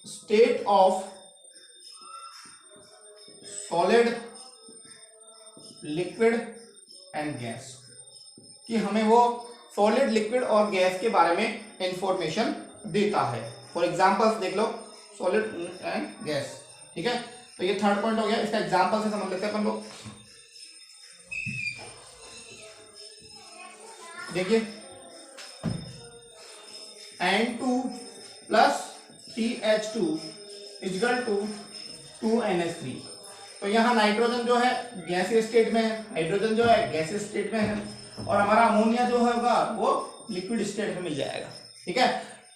state of solid, liquid and gas, कि हमें वो सॉलिड, लिक्विड और गैस के बारे में इंफॉर्मेशन देता है। फॉर एग्जांपल्स देख लो, सॉलिड एंड गैस, ठीक है। तो ये थर्ड पॉइंट हो गया, इसका एग्जांपल से समझ लेते हैं अपन लोग। देखिए N2 plus 3H2 equal to 2NH3। तो यहाँ नाइट्रोजन जो है गैसीय स्टेट में है, हाइड्रोजन जो है गैसीय स्टेट में है, और हमारा अमोनिया जो होगा वो लिक्विड स्टेट में मिल जाएगा, ठीक है।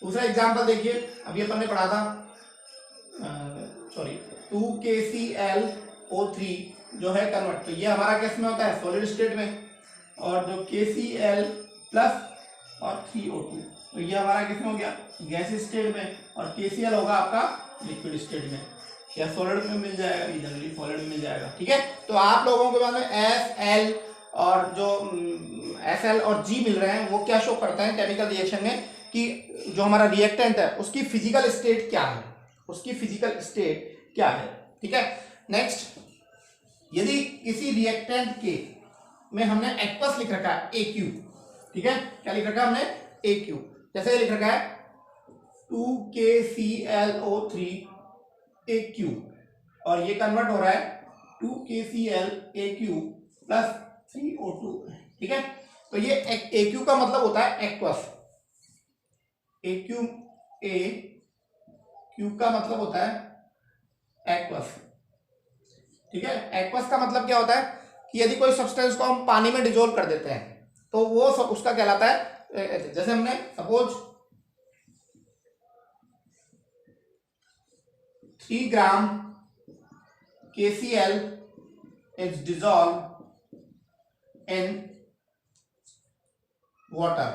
दूसरा एग्जांपल देखिए, अभी अपन ने पढ़ा था, सॉरी 2KClO3 जो है कन्वर्ट, तो ये हमारा किस में होता है, सॉलिड स्टेट में, और जो KCl प्लस और 3O2 तो ये हमारा किस में हो गया, गैस स्टेट में, और KCl होगा आपका लिक्विड स्टेट में, या सॉलिड में मिल जाएगा, जनरली सॉलिड में मिल जाएगा, ठीक है। तो आप लोगों के पास में SL और जो SL और G मिल रहे हैं वो क्या शो करते हैं केमिकल रिएक्शन में, कि जो हमारा रिएक्टेंट है उसकी फिजिकल स्टेट क्या है, उसकी फिजिकल स्टेट क्या है, ठीक है। नेक्स्ट, यदि किसी रिएक्टेंट के में हमने एक्वस लिख रखा है AQ, ठीक है, क्या लिख रखा है हमने, AQ, जैसे लिख रखा है 2KClO3 AQ, और ये कन्वर्ट हो रहा है 2KCl AQ प्लस 3O2, ठीक है। तो ये AQ का मतलब होता है एक्वस, AQ का मतलब होता है एक्वस, ठीक है। एक्वस का मतलब क्या होता है कि यदि कोई सब्सटेंस को हम पानी में डिजोल्व कर देते हैं तो वो उसका कहलाता है, जैसे हमने suppose 3 gram KCl is dissolved in water,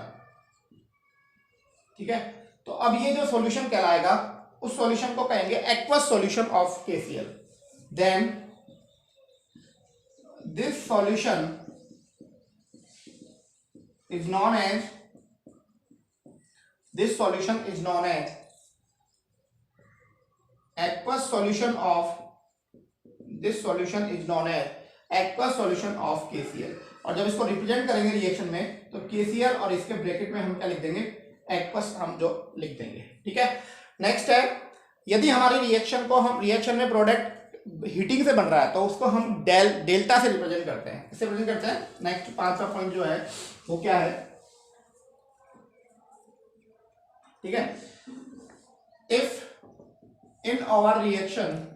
ठीक है। तो अब ये जो सॉल्यूशन कहलाएगा उस सॉल्यूशन को कहेंगे aqueous solution of KCl। Then this solution is known as aqueous solution of KCl। और जब इसको रिप्रेजेंट करेंगे रिएक्शन में तो KCl और इसके ब्रैकेट में हम क्या लिख देंगे, एक्वस हम जो लिख देंगे, ठीक है। नेक्स्ट है, यदि हमारी रिएक्शन में प्रोडक्ट हीटिंग से बन रहा है तो उसको हम डेल्टा से रिप्रेजेंट करते हैं। किससे रिप्रेजेंट करते हैं? नेक्स्ट पांचवा पॉइंट जो है वो क्या है, ठीक है। If in our reaction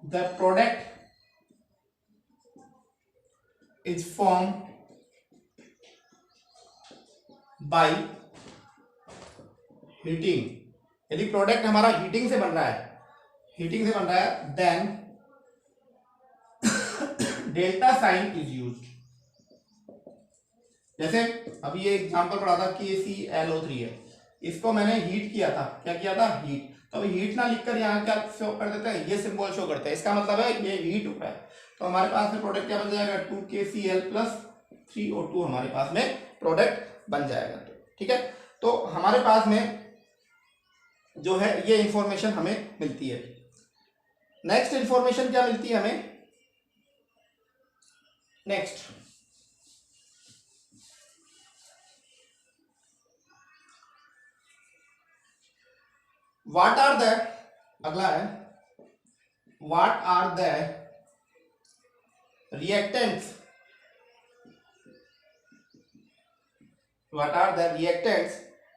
the product is form by heating, यदि प्रोडक्ट हमारा हीटिंग से बन रहा है then delta sign is used. जैसे अभी ये एग्जांपल पढ़ा था KClO3 है, इसको मैंने हीट किया था, क्या किया था, हीट। तो हीट ना लिखकर यहाँ क्या शो कर देते हैं, ये सिंबल शो करते हैं, इसका मतलब है ये हीट हो रहा है। तो हमारे पास में प्रोडक्ट क्या बन जाएगा, 2KCl प्लस 3O2 हमारे पास में प्रोडक्ट बन जाएगा, ठीक है। तो हमारे पास में जो है ये इंफॉर्मेशन हमें मिलती है। नेक्स्ट इंफॉर्मेशन क्या मिलती है हमें, नेक्स्ट व्हाट आर द, अगला है what are the reactants,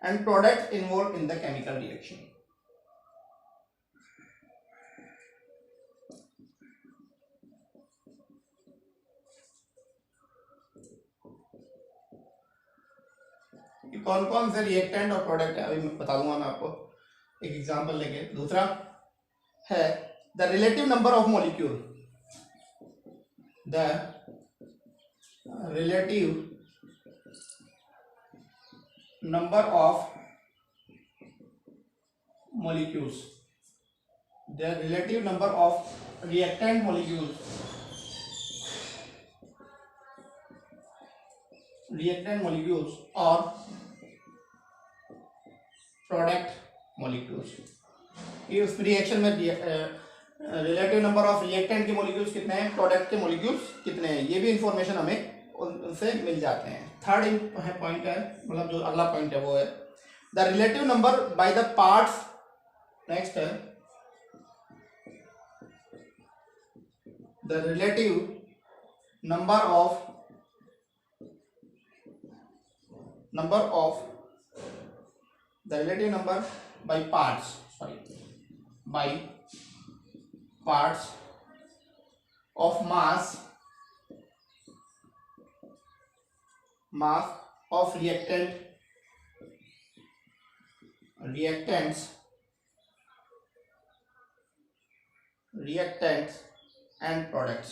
and products involve in the chemical reaction. कि कौन कौन से रिएक्टेंट और प्रोडक्ट है, अभी मैं बता दूंगा मैं आपको एक एग्जांपल लेके। दूसरा है the relative number of molecule, the relative number of molecules, the relative number of reactant molecules, or product molecules। ये उस रिएक्शन में रिलेटिव नंबर ऑफ रिएक्टेंट के मॉलिक्यूल्स कितने हैं, प्रोडक्ट के मॉलिक्यूल्स कितने हैं, ये भी इंफॉर्मेशन हमें उनसे मिल जाते हैं। थर्ड पॉइंट है, मतलब जो अगला पॉइंट है वो है the relative number by the parts. Next है the relative number of the relative number by parts, by parts of mass of reactants and products।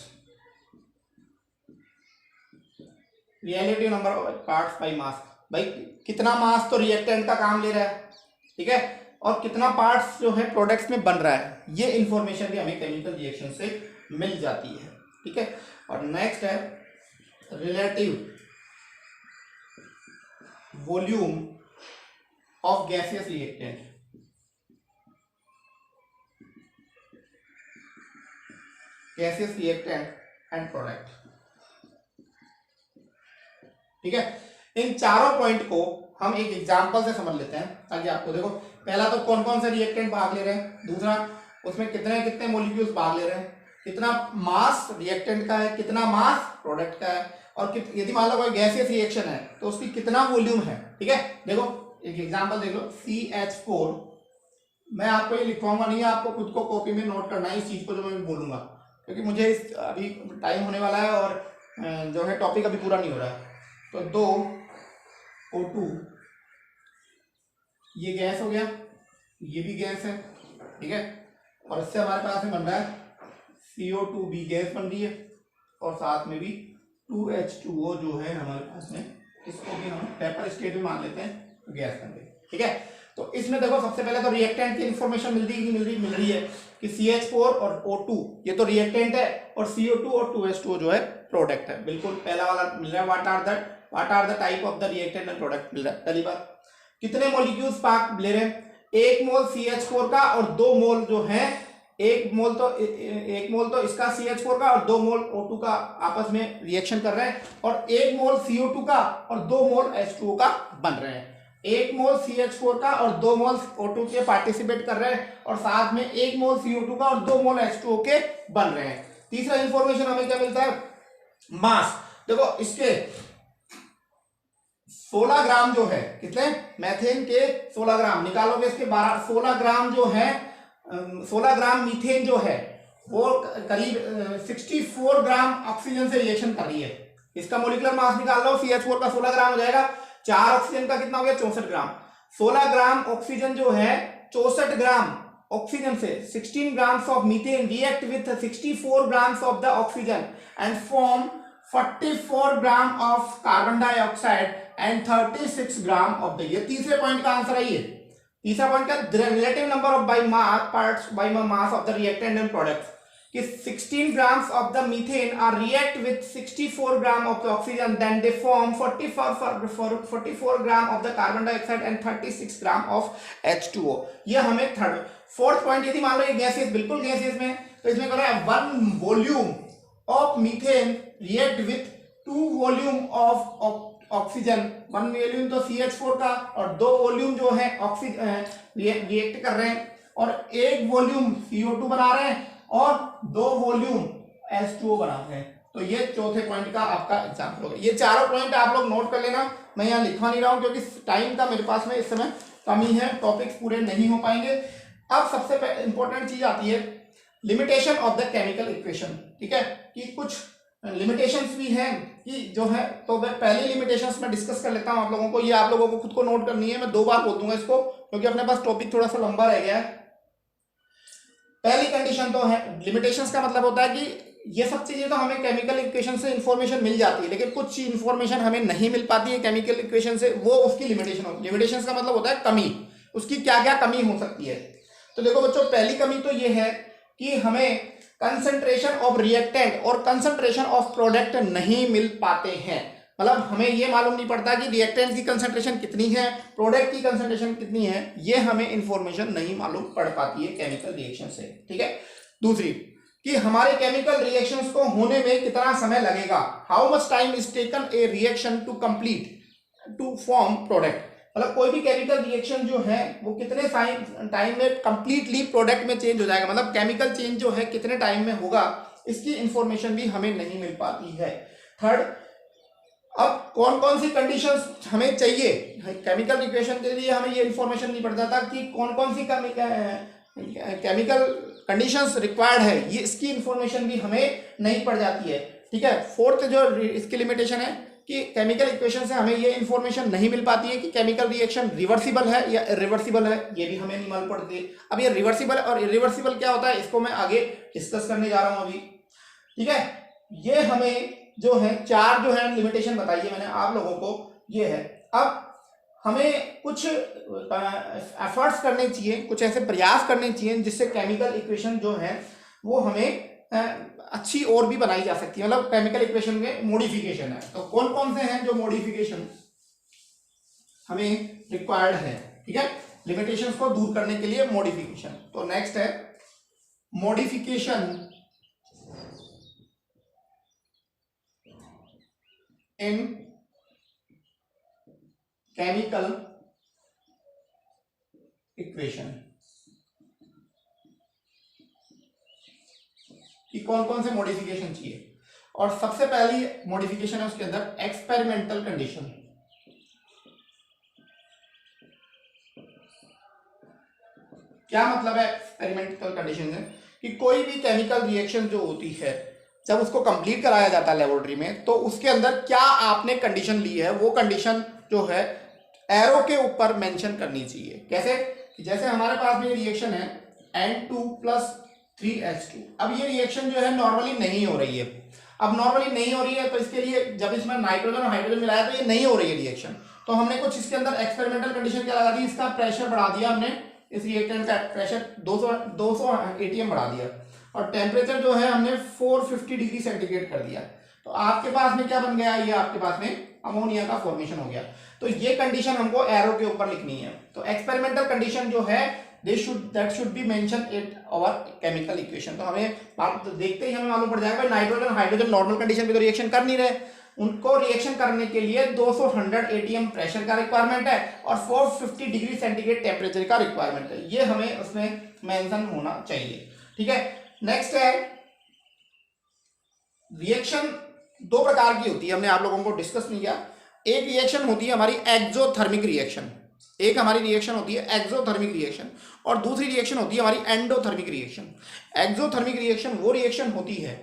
Relative number of parts by mass, भाई कितना मास तो reactant का काम ले रहा है, ठीक है, और कितना पार्ट्स जो है प्रोडक्ट्स में बन रहा है, ये इंफॉर्मेशन भी हमें केमिकल रिएक्शन से मिल जाती है, ठीक है। और नेक्स्ट है relative volume of gaseous reactant, gaseous reactant and product, ठीक है। इन चारों पॉइंट को हम एक एग्जांपल से समझ लेते हैं ताकि आपको देखो, पहला तो कौन कौन से रिएक्टेंट भाग ले रहे हैं, दूसरा उसमें कितने कितने मॉलिक्यूल्स भाग ले रहे हैं, कितना मास रिएक्टेंट का है, कितना मास प्रोडक्ट का है, और यदि मान लो कोई गैसियस रिएक्शन है तो उसकी कितना वॉल्यूम है, ठीक है। देखो एक एग्जांपल देख लो, CH4, मैं आपको ये लिखवाऊंगा नहीं, आपको खुद को कॉपी में नोट करना है इस चीज को जो मैं बोलूंगा, क्योंकि मुझे अभी टाइम होने वाला है और जो है टॉपिक अभी पूरा नहीं हो रहा है। तो 2O2 ये गैस हो गया, ये भी गैस है, ठीक है, और इससे हमारे पास में बन रहा है CO2B गैस बन रही है, और साथ में भी 2H2O जो है हमारे पास में, इसको भी हम पेपर स्टेट में मान लेते हैं तो गैस बन गई, ठीक है। तो इसमें देखो सबसे पहले तो रिएक्टेंट की इंफॉर्मेशन मिल रही है, मिल रही है कि CH4 और O2 ये तो रिएक्टेंट है, और CO2 और 2H2O जो है प्रोडक्ट है। बिल्कुल पहला वाला मिल रहा है, what are the type of the reactant and product मिल रहा है। पहली बात, कितने मॉलिक्यूल्स पार्ट ले रहे हैं, 1 मोल CH4 का और 2 मोल जो है, 1 मोल तो इसका CH4 का और 2 मोल O2 का आपस में रिएक्शन कर रहे हैं, और 1 मोल CO2 का और 2 मोल H2O का बन रहे हैं। 1 मोल CH4 का और 2 मोल O2 के पार्टिसिपेट कर रहे हैं, और साथ में 1 मोल CO2 का और 2 मोल H2O के बन रहे हैं। तीसरा इंफॉर्मेशन हमें क्या मिलता है, मास। देखो इसके 16 ग्राम जो है, कितने, मैथेन के 16 ग्राम निकालोगे, इसके 16 ग्राम जो है, 16 ग्राम मीथेन जो है वो करीब 64 ग्राम ऑक्सीजन से रिएक्शन कर रही है। इसका मोलिकुलर मास निकाल लो, CH4 का 16 ग्राम हो जाएगा, 4 ऑक्सीजन का कितना हो गया, 64 ग्राम। 16 ग्राम ऑक्सीजन जो है 64 ग्राम ऑक्सीजन से 16 grams of methane react with 64 grams of the oxygen and form 44 gram of carbon dioxide and 36 gram of the, ये तीसरे पॉइंट का आंसर है। ये तीसरा पॉइंट का relative number of bye parts by mass of the reactant and products, कि 16 grams of the methane are react with 64 gram of the oxygen, then they form 44 gram of the carbon dioxide and 36 gram of H2O। ये हमें third. Fourth point, यदि मान लो ये gaseous, बिल्कुल gaseous में, तो इसमें कह रहा है 1 volume of methane react with 2 volume of oxygen. 1 volume तो CH4 का और 2 वॉल्यूम जो है ऑक्सीजन रिएक्ट कर रहे हैं, और 1 वॉल्यूम CO2 बना रहे हैं, और 2 वॉल्यूम H2O बनाते हैं। तो ये चौथे पॉइंट का आपका एग्जाम्पल होगा। ये चारों पॉइंट आप लोग नोट कर लेना, मैं यहाँ लिखवा नहीं रहा हूँ क्योंकि टाइम का मेरे पास में इस समय कमी है, टॉपिक्स पूरे नहीं हो पाएंगे। अब सबसे इंपॉर्टेंट चीज आती है limitation of the chemical equation, ठीक है, कि कुछ लिमिटेशंस भी हैं कि जो है, तो मैं पहली लिमिटेशंस में डिस्कस कर लेता हूं आप लोगों को, ये आप लोगों को खुद को नोट करनी है, मैं 2 बार बोल दूंगा इसको क्योंकि अपने पास टॉपिक थोड़ा सा लंबा रह गया है। पहली कंडीशन तो है, लिमिटेशंस का मतलब होता है कि ये सब चीजें तो हमें केमिकल इक्वेशन से इंफॉर्मेशन मिल जाती है, लेकिन कुछ इंफॉर्मेशन हमें नहीं मिल पाती है केमिकल इक्वेशन से, वो उसकी लिमिटेशन होती है। लिमिटेशंस का मतलब होता है कमी, उसकी क्या क्या कमी हो सकती है। तो देखो बच्चों, पहली कमी तो ये है कि हमें कंसंट्रेशन ऑफ रिएक्टेंट और कंसंट्रेशन ऑफ प्रोडक्ट नहीं मिल पाते हैं। मतलब हमें ये मालूम नहीं पड़ता कि रिएक्टेंट की कंसंट्रेशन कितनी है, प्रोडक्ट की कंसंट्रेशन कितनी है, ये हमें इंफॉर्मेशन नहीं मालूम पड़ पाती है केमिकल रिएक्शन से। ठीक है। दूसरी कि हमारे केमिकल रिएक्शंस को होने में कितना समय लगेगा, how much time is taken a reaction to complete to form product. मतलब कोई भी केमिकल रिएक्शन जो है वो कितने टाइम में कंप्लीटली प्रोडक्ट में चेंज हो जाएगा, मतलब केमिकल चेंज जो है कितने टाइम में होगा, इसकी इंफॉर्मेशन भी हमें नहीं मिल पाती है। थर्ड, अब कौन कौन सी कंडीशंस हमें चाहिए केमिकल रिएक्शन के लिए, हमें ये इंफॉर्मेशन नहीं पड़ता था कि कौन कौन सी केमिकल कंडीशंस रिक्वायर्ड है, ये इसकी इंफॉर्मेशन भी हमें नहीं पड़ जाती है। ठीक है। फोर्थ जो इसकी लिमिटेशन है कि केमिकल इक्वेशन से हमें ये इंफॉर्मेशन नहीं मिल पाती है कि केमिकल रिएक्शन रिवर्सिबल है या इरिवर्सिबल है, ये भी हमें नहीं मालूम पड़ती। अब ये रिवर्सिबल और इरिवर्सिबल क्या होता है, इसको मैं आगे डिस्कस करने जा रहा हूं अभी। ठीक है। ये हमें जो है 4 जो है लिमिटेशन बताई है मैंने आप लोगों को, ये है। अब हमें कुछ एफर्ट्स करने चाहिए, कुछ ऐसे प्रयास करने चाहिए जिससे केमिकल इक्वेशन जो है वो हमें अच्छी और भी बनाई जा सकती है, मतलब केमिकल इक्वेशन में मॉडिफिकेशन है। तो कौन कौन से हैं जो मॉडिफिकेशन हमें रिक्वायर्ड है। ठीक है। लिमिटेशंस को दूर करने के लिए मॉडिफिकेशन। तो नेक्स्ट है मॉडिफिकेशन इन केमिकल इक्वेशन, कि कौन कौन से मॉडिफिकेशन चाहिए। और सबसे पहली मॉडिफिकेशन है उसके अंदर एक्सपेरिमेंटल कंडीशन। क्या मतलब है एक्सपेरिमेंटल कंडीशन है कि कोई भी केमिकल रिएक्शन जो होती है जब उसको कंप्लीट कराया जाता है लेबोरेटरी में, तो उसके अंदर क्या आपने कंडीशन ली है वो कंडीशन जो है एरो के ऊपर मेंशन करनी चाहिए। कैसे, जैसे हमारे पास में रिएक्शन है N2 + 3H2। अब ये रिएक्शन जो है नॉर्मली नहीं हो रही है। अब नॉर्मली नहीं हो रही है तो इसके लिए जब इसमें नाइट्रोजन और हाइड्रोजन मिलाया तो ये नहीं हो रही है रिएक्शन, तो हमने कुछ इसके अंदर एक्सपेरिमेंटल कंडीशन क्या लगा दी, इसका प्रेशर बढ़ा दिया हमने, इस रिएक्टेंट का प्रेशर 200 atm बढ़ा दिया, और टेम्परेचर जो है हमने 450 डिग्री सेंटीग्रेड कर दिया। तो आपके पास में क्या बन गया, ये आपके पास में अमोनिया का फॉर्मेशन हो गया। तो ये कंडीशन हमको एरो के ऊपर लिखनी है। तो एक्सपेरिमेंटल कंडीशन जो है that should be mention in our chemical equation. तो हमें देखते ही हमें मालूम पड़ जाएगा नाइट्रोजन हाइड्रोजन नॉर्मल कंडीशन पे तो रिएक्शन कर नहीं रहे, उनको रिएक्शन करने के लिए 200 atm प्रेशर का रिक्वायरमेंट है और 450 डिग्री सेंटीग्रेड टेम्परेचर का रिक्वायरमेंट है, ये हमें उसमें मेंशन होना चाहिए। ठीक है। नेक्स्ट है रिएक्शन 2 प्रकार की होती है, हमने आप लोगों को डिस्कस नहीं किया। एक रिएक्शन होती है हमारी एक्सोथर्मिक रिएक्शन, एक हमारी रिएक्शन होती है एक्सोथर्मिक रिएक्शन, और दूसरी रिएक्शन होती है हमारी एंडोथर्मिक रिएक्शन। एक्सोथर्मिक रिएक्शन वो रिएक्शन होती है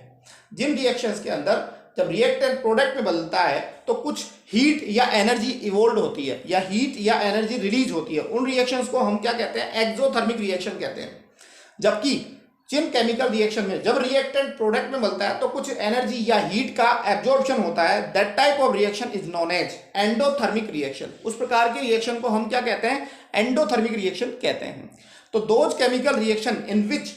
जिन रिएक्शंस के अंदर जब रिएक्टेंट प्रोडक्ट में बदलता है तो कुछ हीट या एनर्जी इवोल्व होती है या हीट या एनर्जी रिलीज होती है, उन रिएक्शंस को हम क्या कहते हैं, एक्सोथर्मिक रिएक्शन कहते हैं। जबकि जिन केमिकल रिएक्शन में जब रिएक्टेंट प्रोडक्ट में बनता है तो कुछ एनर्जी या हीट का एब्जॉर्प्शन होता है, that type of reaction is known as endothermic reaction. उस प्रकार के रिएक्शन को हम क्या कहते हैं, एंडोथर्मिक रिएक्शन कहते हैं। तो those chemical reaction in which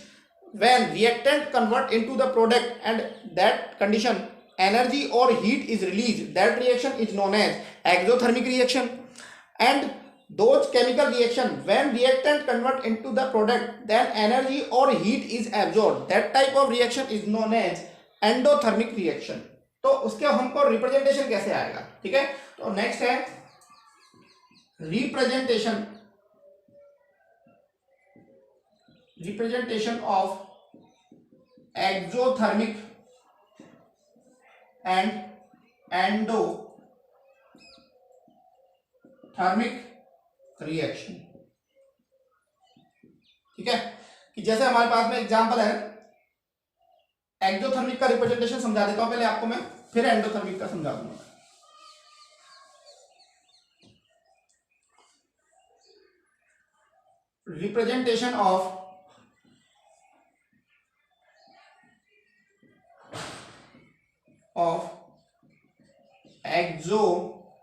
when reactant convert into the product and that condition energy or heat is released, that reaction is known as exothermic reaction. And those chemical reaction when reactant convert into the product then energy or heat is absorbed, that type of reaction is known as endothermic reaction. तो उसके हमको representation कैसे आएगा, ठीक है। तो next है representation of exothermic and endothermic reaction. ठीक है, कि जैसे हमारे पास में एग्जांपल है, एक्सोथर्मिक का रिप्रेजेंटेशन समझा देता हूं पहले आपको मैं। फिर एंडोथर्मिक का समझा दूंगा। Representation of exothermic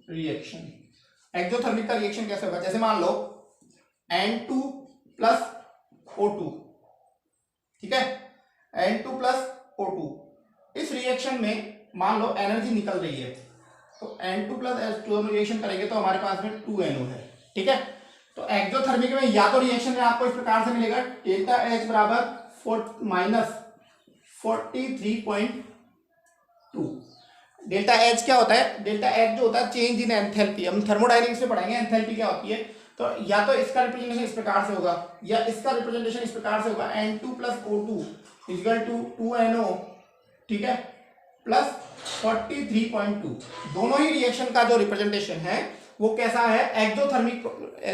reaction. Exothermic का रिएक्शन कैसे होगा, जैसे मान लो N2 प्लस O2, ठीक है, N2 प्लस O2, इस रिएक्शन में मान लो एनर्जी निकल रही है, तो N2 प्लस H2 रिएक्शन करेंगे तो हमारे पास में 2NO है, ठीक है। तो एक्सोथर्मिक में या तो रिएक्शन में आपको इस प्रकार से मिलेगा डेल्टा H बराबर माइनस 43.2। डेल्टा H क्या होता है, डेल्टा H जो होता है चेंज इन एंथैल्पी, हम थर्मोडायनेमिक्स में पढ़ेंगे एंथैल्पी क्या होती है। तो या तो इसका रिप्रेजेंटेशन इस प्रकार से होगा या इसका रिप्रेजेंटेशन इस प्रकार से होगा, N2 plus O2 equal to 2NO, ठीक है, प्लस 43.2। दोनों ही रिएक्शन का जो रिप्रेजेंटेशन है वो कैसा है, एक्सोथर्मिक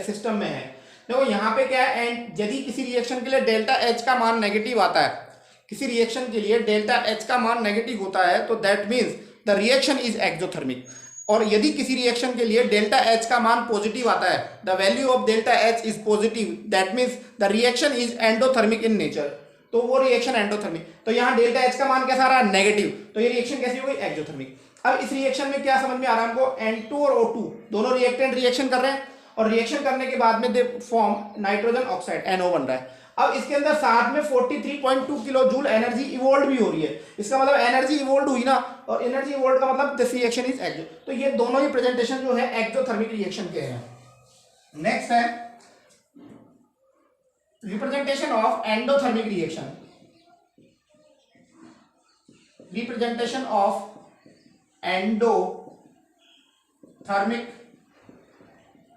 सिस्टम में है। देखो यहाँ पे क्या है, यदि किसी रिएक्शन के लिए डेल्टा H का मान नेगेटिव आता है, किसी रिएक्शन के लिए डेल्टा H का मान नेगेटिव होता है तो that means the reaction is exothermic. और यदि किसी रिएक्शन के लिए डेल्टा H का मान पॉजिटिव आता है, the value of delta H is positive, that means the reaction is endothermic in nature, तो वो रिएक्शन एंडोथर्मिक। तो यहाँ डेल्टा H का मान कैसा आ रहा है, नेगेटिव, तो ये रिएक्शन कैसी हो गई, एक्सोथर्मिक। अब इस रिएक्शन में क्या समझ में आ रहा है हमको, N2 और O2 दोनों रिएक्टेंट रिएक्शन कर रहे हैं और रिएक्शन करने के बाद में they form nitrogen oxide NO बन रहा है। अब इसके अंदर साथ में 43.2 किलो जूल एनर्जी इवोल्व भी हो रही है, इसका मतलब एनर्जी इवोल्व हुई ना, और एनर्जी इवोल्व का मतलब दिस रिएक्शन इज एक्सो। तो ये दोनों ही प्रेजेंटेशन जो है एक्सोथर्मिक रिएक्शन के हैं। नेक्स्ट है representation of endothermic reaction. Representation of endothermic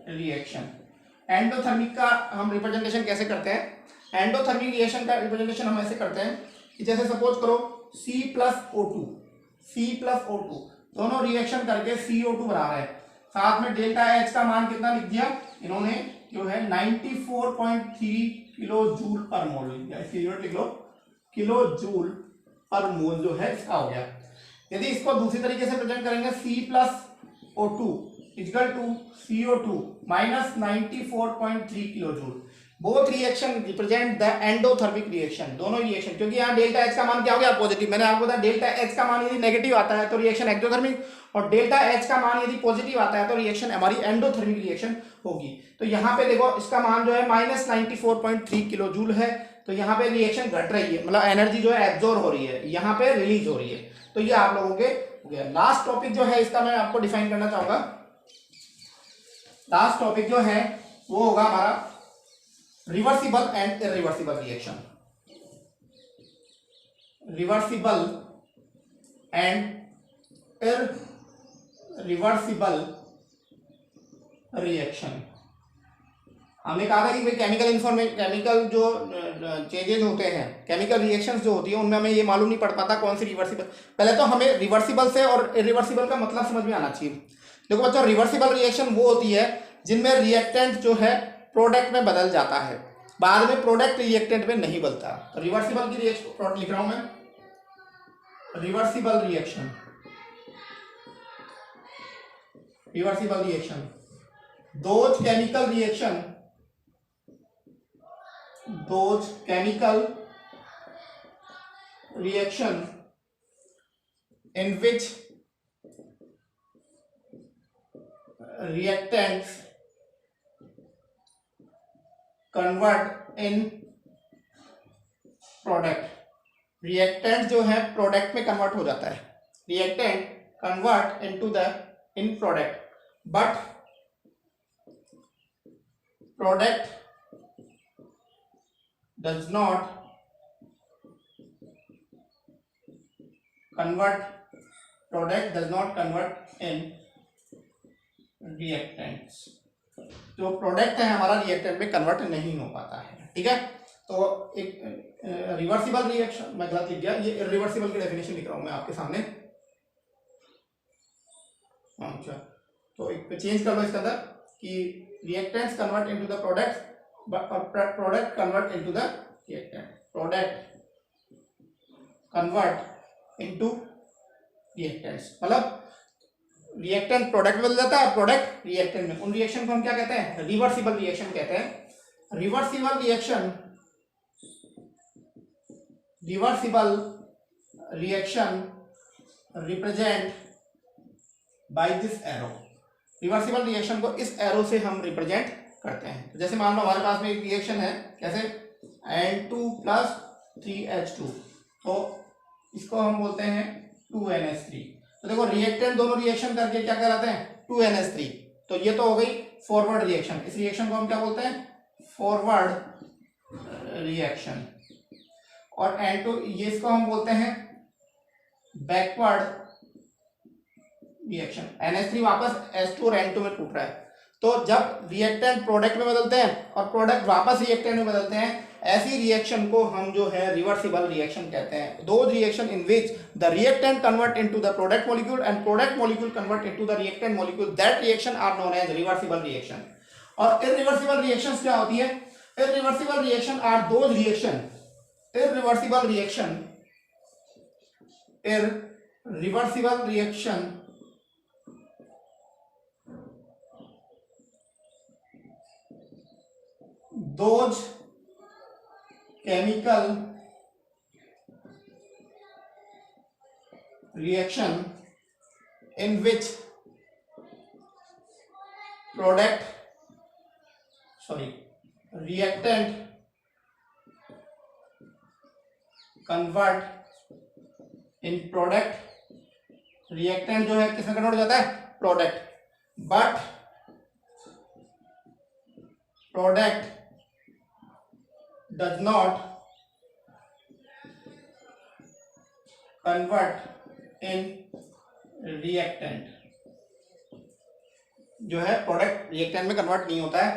reaction. Endothermic का हम रिप्रेजेंटेशन कैसे करते हैं, एंडोथर्मिक रिएक्शन का रिप्रेजेंटेशन हम ऐसे करते हैं कि जैसे सपोज करो C plus O2, C plus O2 दोनों रिएक्शन करके CO2 बना रहे हैं, साथ में डेल्टा H का मान कितना लिख दिया इन्होंने, जो है 94.3 किलो जूल पर मोल लिख दिया, इसकी यूनिट लिख लो, किलो जूल पर मोल जो है इसका हो गया। यदि इसको दूसरी तरीके से प्रेजेंट करेंगे C plus O2 equal to CO2 minus 94.3 kilo joule, both reaction represent the endothermic reaction, दोनों रिएक्शन, क्योंकि यहाँ डेल्टा H का मान क्या हो गया, पॉजिटिव। मैंने आपको बताया डेल्टा H का मान यदि नेगेटिव आता है तो रिएक्शन एक्सोथर्मिक, और डेल्टा H का मान यदि पॉजिटिव आता है तो रिएक्शन हमारी एंडोथर्मिक रिएक्शन होगी। तो यहाँ पे देखो इसका मान जो है माइनस 94.3 किलो जूल है, तो यहाँ पे रिएक्शन घट रही है, मतलब एनर्जी जो है एब्जॉर्ब हो रही है, यहाँ पे रिलीज हो रही है। तो ये आप लोगों के हो गया। लास्ट टॉपिक जो है इसका मैं आपको डिफाइन करना चाहूंगा, लास्ट टॉपिक जो है वो होगा हमारा reversible and irreversible reaction. Reversible and irreversible reaction. हमने कहा था कि भाई केमिकल जो चेंजेस होते हैं, केमिकल रिएक्शंस जो होती है उनमें हमें ये मालूम नहीं पड़ पाता कौन सी रिवर्सिबल। पहले तो हमें रिवर्सिबल से और इरिवर्सिबल का मतलब समझ में आना चाहिए। देखो बच्चों, रिवर्सिबल रिएक्शन वो होती है जिनमें रिएक्टेंट जो है प्रोडक्ट में बदल जाता है, बाद में प्रोडक्ट रिएक्टेंट में नहीं बदलता। तो रिवर्सिबल की रिएक्शन लिख रहा हूं मैं, reversible reaction, reversible reaction, those chemical reaction in which reactants convert in product, reactant जो है प्रोडक्ट में कन्वर्ट हो जाता है, reactant convert into the in product, but product does not convert in reactants। जो प्रोडक्ट है हमारा रिएक्टेंट में कन्वर्ट नहीं हो पाता है, ठीक है। तो एक रिवर्सिबल रिएक्शन, मैं गलत लिख गया, ये इरिवर्सिबल की डेफिनेशन लिख रहा हूं मैं आपके सामने। अच्छा, तो एक चेंज कर लो इसके अंदर कि reactants convert into the products, but product convert into the reactant, product convert into reactants, मतलब रिएक्टेंट प्रोडक्ट में बदल जाता है, प्रोडक्ट रिएक्टेंट में। उन रिएक्शन को हम क्या कहते हैं? रिवर्सिबल रिएक्शन कहते हैं। Reversible reaction represent by this arrow. Reversible reaction को इस एरो से हम रिप्रेजेंट करते हैं। जैसे मान लो हमारे पास में एक रिएक्शन है, कैसे? N2 प्लस 3H2, तो इसको हम बोलते हैं 2NH3। तो देखो रिएक्टेंट दोनों रिएक्शन करके क्या कहलाते हैं? 2NH3। तो ये तो हो गई फॉरवर्ड रिएक्शन। इस रिएक्शन को हम क्या बोलते हैं? Forward reaction. और N2 ये इसको हम बोलते हैं बैकवर्ड रिएक्शन। NH3 वापस H2 और N2 में टूट रहा है, तो जब रिएक्टेंट प्रोडक्ट में बदलते हैं और प्रोडक्ट वापस रिएक्टेंट में बदलते हैं, ऐसी रिएक्शन को हम जो है रिवर्सिबल रिएक्शन कहते हैं। दो reaction in which the reactant convert into the product molecule and product molecule convert into the reactant molecule, that reaction are known as reversible reaction. और इररिवर्सिबल रिएक्शंस क्या होती है? Irreversible reaction are those reaction, irreversible reaction those chemical reaction in which reactant convert in product, reactant जो है किसमें convert हो जाता है? Product, but product does not convert in reactant, जो है प्रोडक्ट रिएक्टेंट में कन्वर्ट नहीं होता है।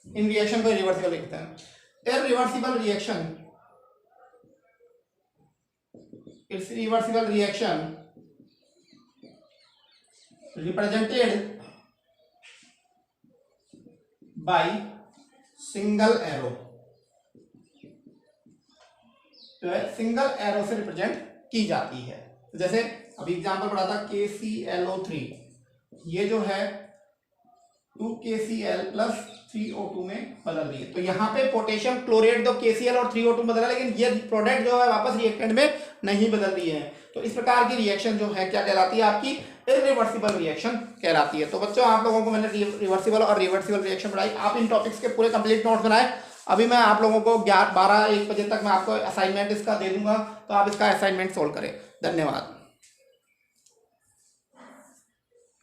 इन रिएक्शन को रिवर्सिबल लिखते हैं। Irreversible reaction represented by single arrow, जो है सिंगल एरो से रिप्रेजेंट की जाती है। तो जैसे अभी एग्जांपल पढ़ा था KClO3, ये जो है 2KCl प्लस 3O2 में बदल रही है। तो यहाँ पे पोटेशियम क्लोरेट तो KCl और 3O2 में बदला, लेकिन ये प्रोडक्ट जो है वापस रिएक्टेंट में नहीं बदल रही है। तो इस प्रकार की रिएक्शन जो है क्या कहलाती है? आपकी इररिवर्सिबल रिएक्शन कहलाती है। तो बच्चों, आप लोगों को मैंने रिवर्सिबल और रिवर्सिबल रिएक्शन पढ़ाई। आप इन टॉपिक्स के पूरे कंप्लीट नोट्स बनाए। अभी मैं आप लोगों को 12-1 बजे तक मैं आपको असाइनमेंट इसका दे दूंगा, तो आप इसका असाइनमेंट सोल्व करें। धन्यवाद।